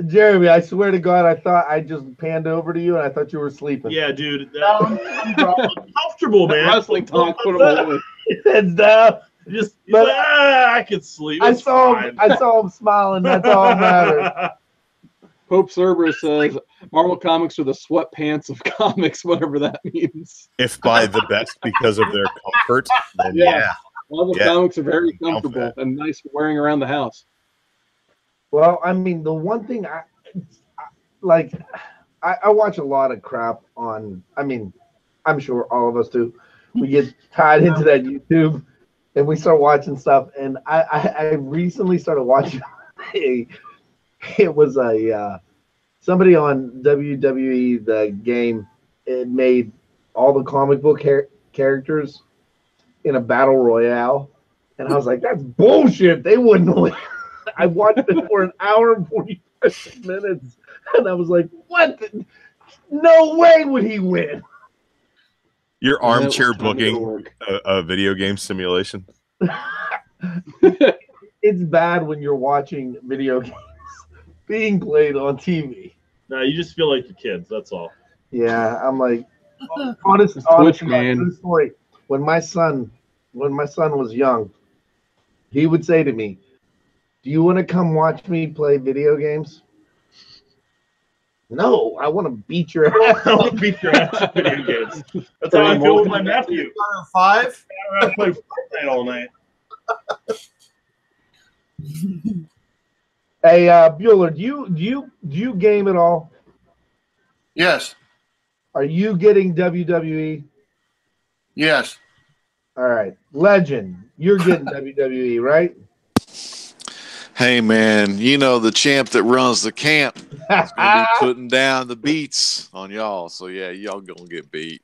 Jeremy, I swear to God, I thought I just panned over to you and I thought you were sleeping. Yeah, dude. Comfortable, man. Wrestling talk. Put him away. Heads down. He's like, I could sleep. I saw him smiling. That's all that matters. Hope Cerberus says Marvel Comics are the sweatpants of comics, whatever that means. If by the best because of their comfort, then yeah. Marvel Comics are very comfortable and nice for wearing around the house. Well, I mean, the one thing I watch a lot of crap on. I mean, I'm sure all of us do. We get tied into that YouTube, and we start watching stuff. And I recently started watching somebody on WWE the game. It made all the comic book characters in a battle royale, and I was like, "That's bullshit. They wouldn't win." I watched it for an hour and 45 minutes, and I was like, "What? No way would he win!" Your armchair booking a video game simulation. It's bad when you're watching video games being played on TV. No, you just feel like your kids. That's all. Yeah, I'm like, honestly, true story. When my son was young, he would say to me, "Do you want to come watch me play video games?" "No, I want to beat your ass." I want to beat your ass at video games. That's how I feel with my nephew. 5? I play Fortnite all night. Hey, Bueller, do you game at all? Yes. Are you getting WWE? Yes. All right. Legend, you're getting WWE, right? Hey, man, you know the champ that runs the camp is going to be putting down the beats on y'all. So, yeah, y'all going to get beat.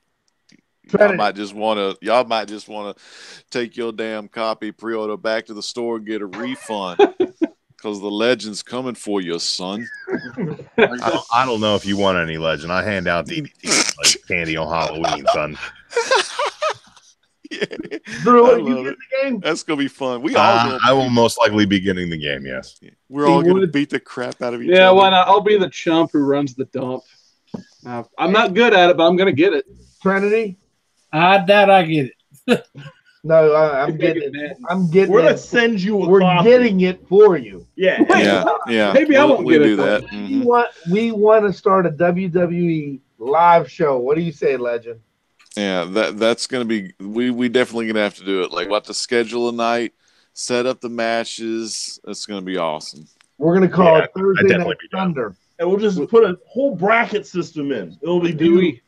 Y'all might just want to take your damn copy, pre-order back to the store and get a refund because the legend's coming for you, son. I don't know if you want any legend. I hand out DVDs like candy on Halloween, son. Drew, you get the game? That's gonna be fun. I will most likely be getting the game. Yes, we're all gonna beat the crap out of each other. Yeah, why not? I'll be the chump who runs the dump. I'm not good at it, but I'm gonna get it. Trinity, I doubt I get it. No, I'm getting it. I'm getting We're it. gonna send you a We're copy. getting it for you. Yeah. Maybe I won't we get do it. that. Mm-hmm. We want to start a WWE live show. What do you say, Legend? Yeah, that's gonna be. We definitely gonna have to do it. Like, we'll have to schedule a night, set up the matches. It's gonna be awesome. We're gonna call it Thursday Night Thunder, and we'll just put a whole bracket system in. It'll be.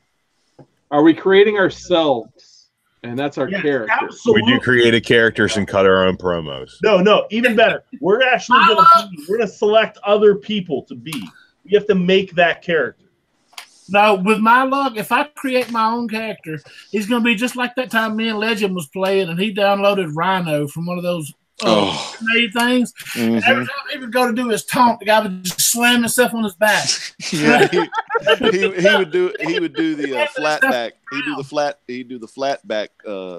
Are we creating ourselves? And that's our character. We do create characters and cut our own promos. No, even better. We're actually gonna select other people to be. You have to make that character. No, with my luck, if I create my own character, he's going to be just like that time me and Legend was playing, and he downloaded Rhino from one of those made things. Mhm. Every time he would go to do his taunt, the guy would just slam himself on his back. Yeah, he would do the flat back. He'd do the flat back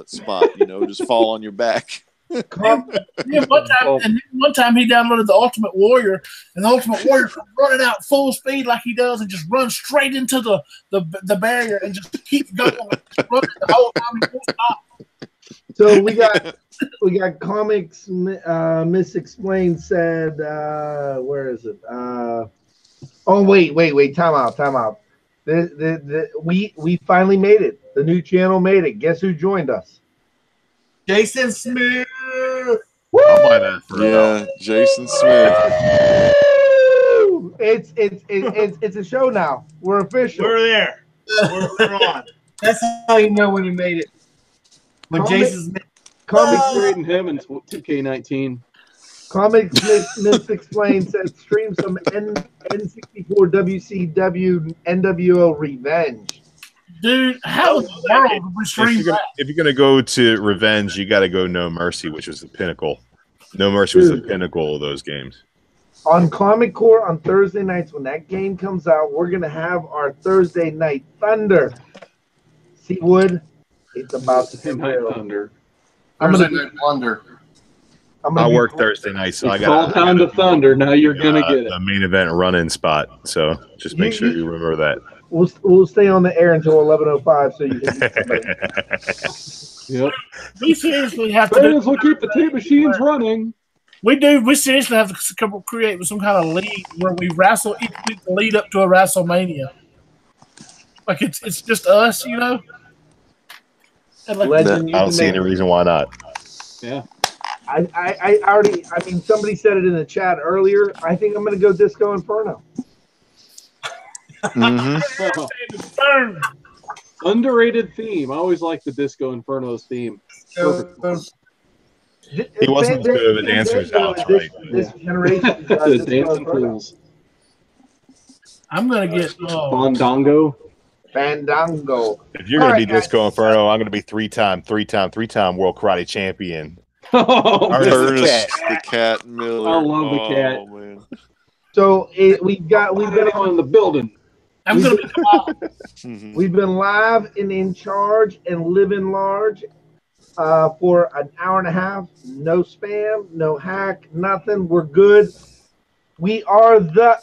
spot. Just fall on your back. One time he downloaded the Ultimate Warrior, and the Ultimate Warrior could run it out full speed like he does, and just run straight into the barrier and just keep going. Just run it the whole time he won't stop. So we got comics. Misexplained said, where is it? Oh wait, time out. We finally made it. The new channel made it. Guess who joined us? Jason Smith. I'll buy that for Jason Smith. It's a show now. We're official. We're there. We're on. That's how you know when you made it. When Jason Smith. Trading him in 2K19. Comics Misexplained said stream some N64 WCW NWO Revenge. Dude, how in the world would we stream that? If you're gonna go to Revenge, you got to go No Mercy, which was the pinnacle. No Mercy was the pinnacle of those games. On Comic Core on Thursday nights, when that game comes out, we're gonna have our Thursday Night Thunder. See, Wood, it's about to Night Thunder. Thursday Night Blunder. I work Thursday night, so I got all time to Thunder. Now you're gonna get it. The main event run-in spot. So just make sure you remember that. We'll stay on the air until 11:05, so you can. Yep. We seriously have to. We'll keep the tape machines running. We do. We seriously have to create some kind of league where we wrestle each week to lead up to a WrestleMania. Like it's just us, And like, I don't see any reason why not. Yeah. I already. I mean, somebody said it in the chat earlier. I think I'm going to go Disco Inferno. Mm-hmm. Underrated theme. I always like the Disco Inferno's theme. Perfect. He wasn't as good of a dancer as Alex Wright. This generation. The dancing fools. I'm gonna get Fandango. If you're gonna be Disco Inferno, I'm gonna be three-time World Karate Champion. Ernest the Cat Miller. I love the cat. Man. So we've been on the building. I'm gonna be We've been live and in charge and living large for an hour and a half. No spam, no hack, nothing. We're good. We are the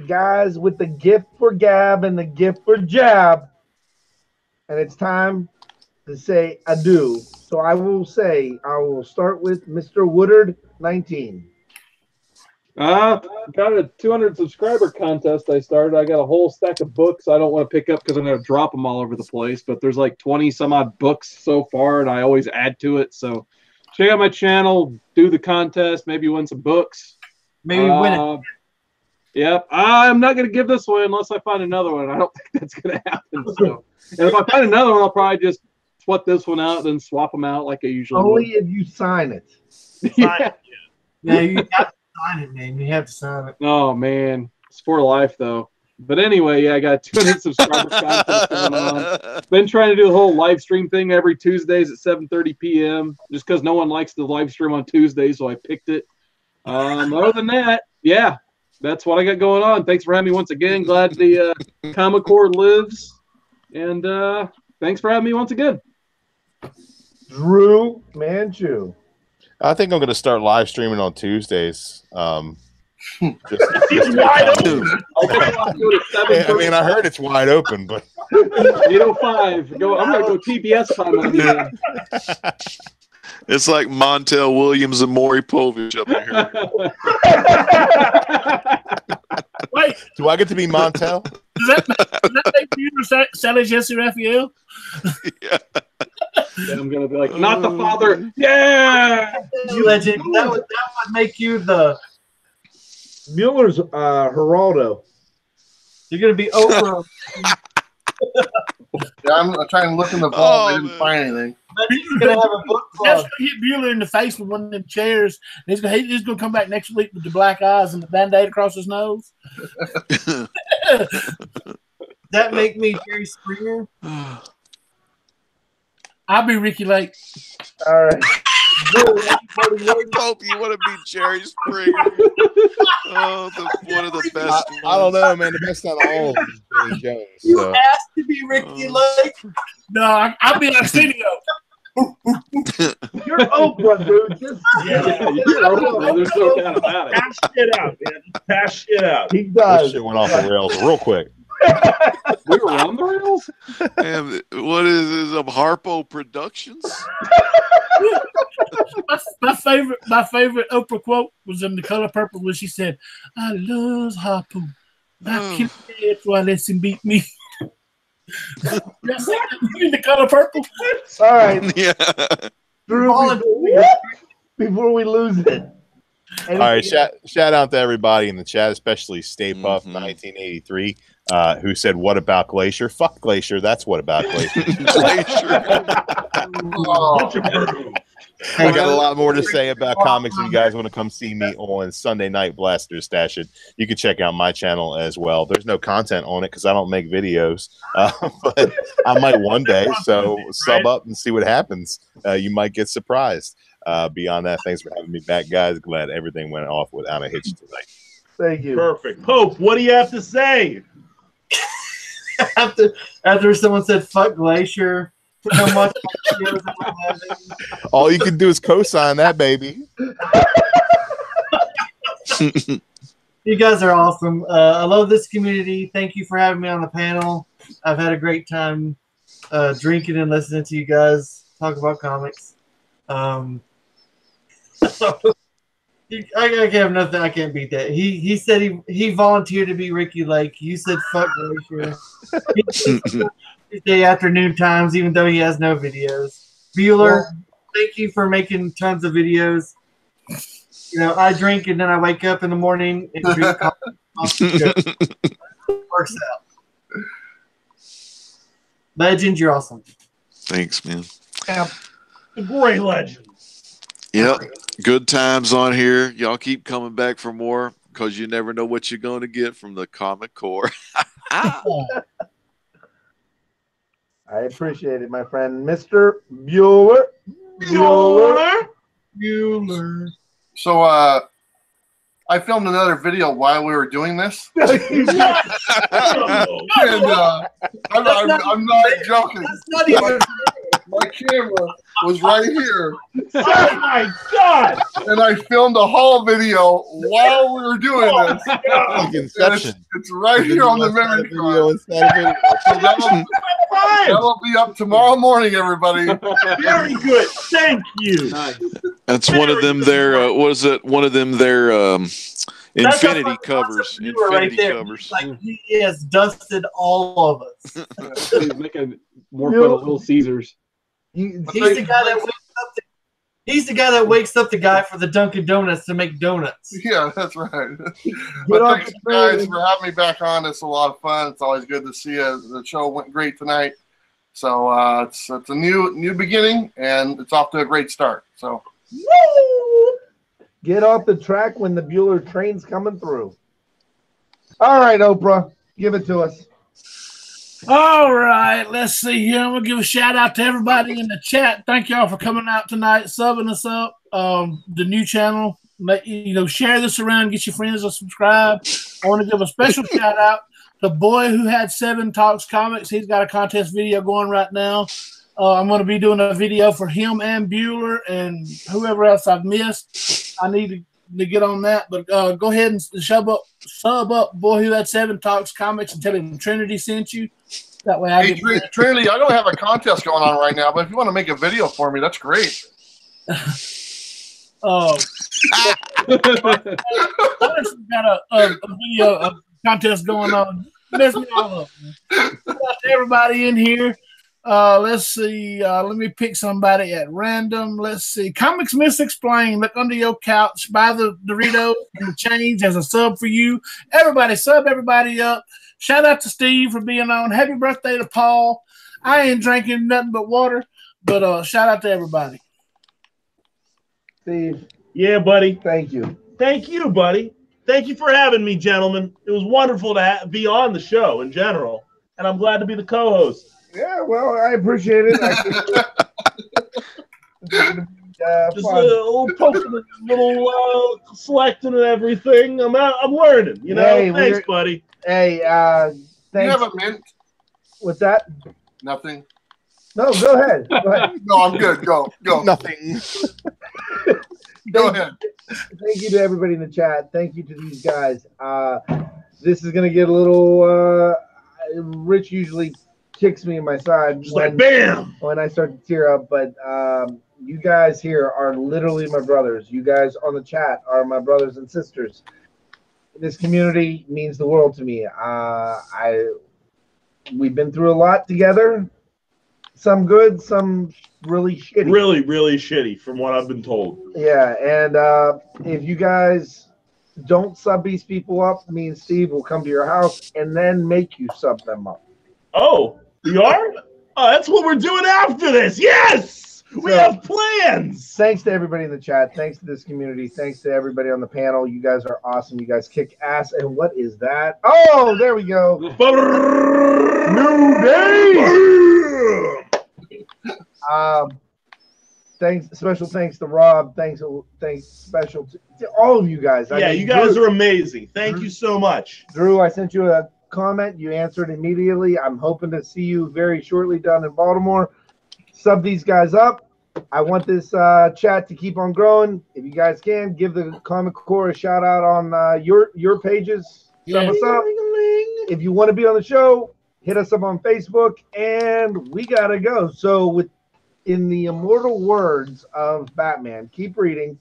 guys with the gift for gab and the gift for jab. And it's time to say adieu. So I will start with Mr. Woodard 19. Got a 200 subscriber contest I started. I got a whole stack of books I don't want to pick up because I'm going to drop them all over the place. But there's like 20 some odd books so far, and I always add to it. So check out my channel, do the contest, maybe win some books. Maybe win it. Yep. I'm not going to give this away unless I find another one. I don't think that's going to happen. So, and if I find another one, I'll probably just swap this one out and swap them out like I usually Only would. if you sign it. Yeah. Yeah, you have to sign it, man. You have to sign it. Oh, man. It's for life, though. But anyway, yeah, I got 200 subscriber contest going on. Been trying to do the whole live stream thing every Tuesdays at 7:30 p.m. just because no one likes the live stream on Tuesdays, so I picked it. Other than that, yeah, that's what I got going on. Thanks for having me once again. Glad the Comic Core lives. And thanks for having me once again. Drew Manchu. I think I'm going to start live streaming on Tuesdays. It's wide open. I mean, I heard it's wide open, but 8:05. I'm going to go TBS time on here. It's like Montel Williams and Maury Povich up in here. Wait, do I get to be Montel? Does that make you Sally Jesse Raphael? Yeah. Yeah, I'm gonna be like, not the father. Yeah, you legend. That would make you the Mueller's Geraldo. You're gonna be Oprah. Yeah, I'm trying to look in the vault. I didn't find anything. He's gonna have a book club. Hit Bueller in the face with one of them chairs. He's gonna come back next week with the black eyes and the band-aid across his nose. That make me Jerry Springer. I'll be Ricky Lake. All right. Pope, you want to be Jerry Springer? Oh, one of the best. I don't know, man. The best out of all of them is Billy Jones. You So. asked to be Ricky Lake. No, I'll be Arsenio. You're Oprah, dude. Just, You're Oprah. There's no doubt about it. Pass shit out, man. Just pass shit out. he This does. shit went off the rails real quick. We were on the rails. And what is this? Harpo Productions? My favorite Oprah quote was in The Color Purple when she said, "I love Harpo. I can't stand why lets him beat me." Y'all seen that in The Color Purple? All right, Yeah. Drew, before we lose it. All right, shout out to everybody in the chat, especially Stay Puff 1983, who said, "What about Glacier? Fuck Glacier. That's what about Glacier." I got a lot more to say about comics. If you guys want to come see me on Sunday Night Blaster Stash It, you can check out my channel as well. There's no content on it because I don't make videos, but I might one day. So sub up and see what happens. You might get surprised. Beyond that, thanks for having me back, guys. Glad everything went off without a hitch tonight. Thank you. Perfect. Pope, what do you have to say? After someone said "fuck Glacier," how much All you can do is co-sign that, baby. You guys are awesome. I love this community. Thank you for having me on the panel. I've had a great time drinking and listening to you guys talk about comics. I have nothing. I can't beat that. He said he volunteered to be Ricky Lake. You said fuck Glacier. Tuesday afternoon times, even though he has no videos. Bueller, thank you for making tons of videos. You know, I drink and then I wake up in the morning and drink coffee. Works out. Legend, you're awesome. Thanks, man. Yeah. The great legend. Yep. Good times on here. Y'all keep coming back for more because you never know what you're going to get from the Comic Core. I appreciate it, my friend. Mr. Bueller. Bueller. So, I filmed another video while we were doing this. And, I'm not joking. That's not even. My camera was right here. Oh my God! And I filmed a haul video while we were doing this. Like Inception. It's right here on the memory card. So that'll be up tomorrow morning, everybody. Very good. Thank you. Nice. That's one of them there. Was it one of them there? Infinity covers. Infinity covers. Like he has dusted all of us. He's making more fun of Little Caesars. He's the guy that wakes up. He's the guy that wakes up the guy for the Dunkin' Donuts to make donuts. Yeah, that's right. But thanks, guys, for having me back on. It's a lot of fun. It's always good to see you. The show went great tonight. So it's a new beginning, and it's off to a great start. So get off the track when the Bueller train's coming through. All right, Oprah, give it to us. All right, let's see here. I'm gonna give a shout out to everybody in the chat. Thank y'all for coming out tonight, subbing us up. The new channel, share this around, get your friends to subscribe. I want to give a special shout out to Boy Who Had 7 Talks Comics. He's got a contest video going right now. I'm going to be doing a video for him and Bueller and whoever else I've missed. I need to get on that, but go ahead and sub up Boy Who Had 7 Talks Comics and tell him Trinity sent you. That way I get Trinity, I don't have a contest going on right now, but if you want to make a video for me, that's great. Got a video a contest going on. Mess me all up. Shout out to everybody in here. Let's see. Let me pick somebody at random. Let's see. Comics Misexplained. Look under your couch. Buy the Doritos and the change as a sub for you. Everybody, sub everybody up. Shout out to Steve for being on. Happy birthday to Paul. I ain't drinking nothing but water, but shout out to everybody. Steve. Yeah, buddy. Thank you. Thank you, buddy. Thank you for having me, gentlemen. It was wonderful to be on the show in general, and I'm glad to be the co-host. Yeah, well, I appreciate it. Just a little poking, little selecting and everything. I'm learning. You know. Hey, thanks, buddy. Hey, Do thanks. you have a mint? What's that? Nothing. No, go ahead. Go ahead. No, I'm good. Go. Nothing. Go ahead. Thank you to everybody in the chat. Thank you to these guys. This is gonna get a little. Rich usually kicks me in my side Just like bam when I start to tear up, but you guys here are literally my brothers. You guys on the chat are my brothers and sisters. This community means the world to me. We've been through a lot together. Some good, some really shitty. Really, really shitty, from what I've been told. Yeah, and if you guys don't sub these people up, me and Steve will come to your house and then make you sub them up. Oh, we are? Oh, that's what we're doing after this. Yes! We have plans! Thanks to everybody in the chat. Thanks to this community. Thanks to everybody on the panel. You guys are awesome. You guys kick ass. And what is that? Oh, there we go. New day! Special thanks to Rob. Thanks special to all of you guys. Yeah, you guys are amazing. Thank you so much. Drew, I sent you a comment. You answered immediately. I'm hoping to see you very shortly down in Baltimore. Sub these guys up. I want this chat to keep on growing. If you guys can, give the Comic Core a shout out on your pages. Sub us up. If you want to be on the show, hit us up on Facebook, and we gotta go. So in the immortal words of Batman, keep reading,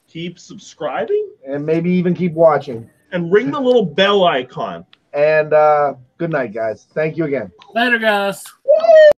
keep subscribing, and maybe even keep watching. And ring the little bell icon. And good night, guys. Thank you again. Later, guys. Woo!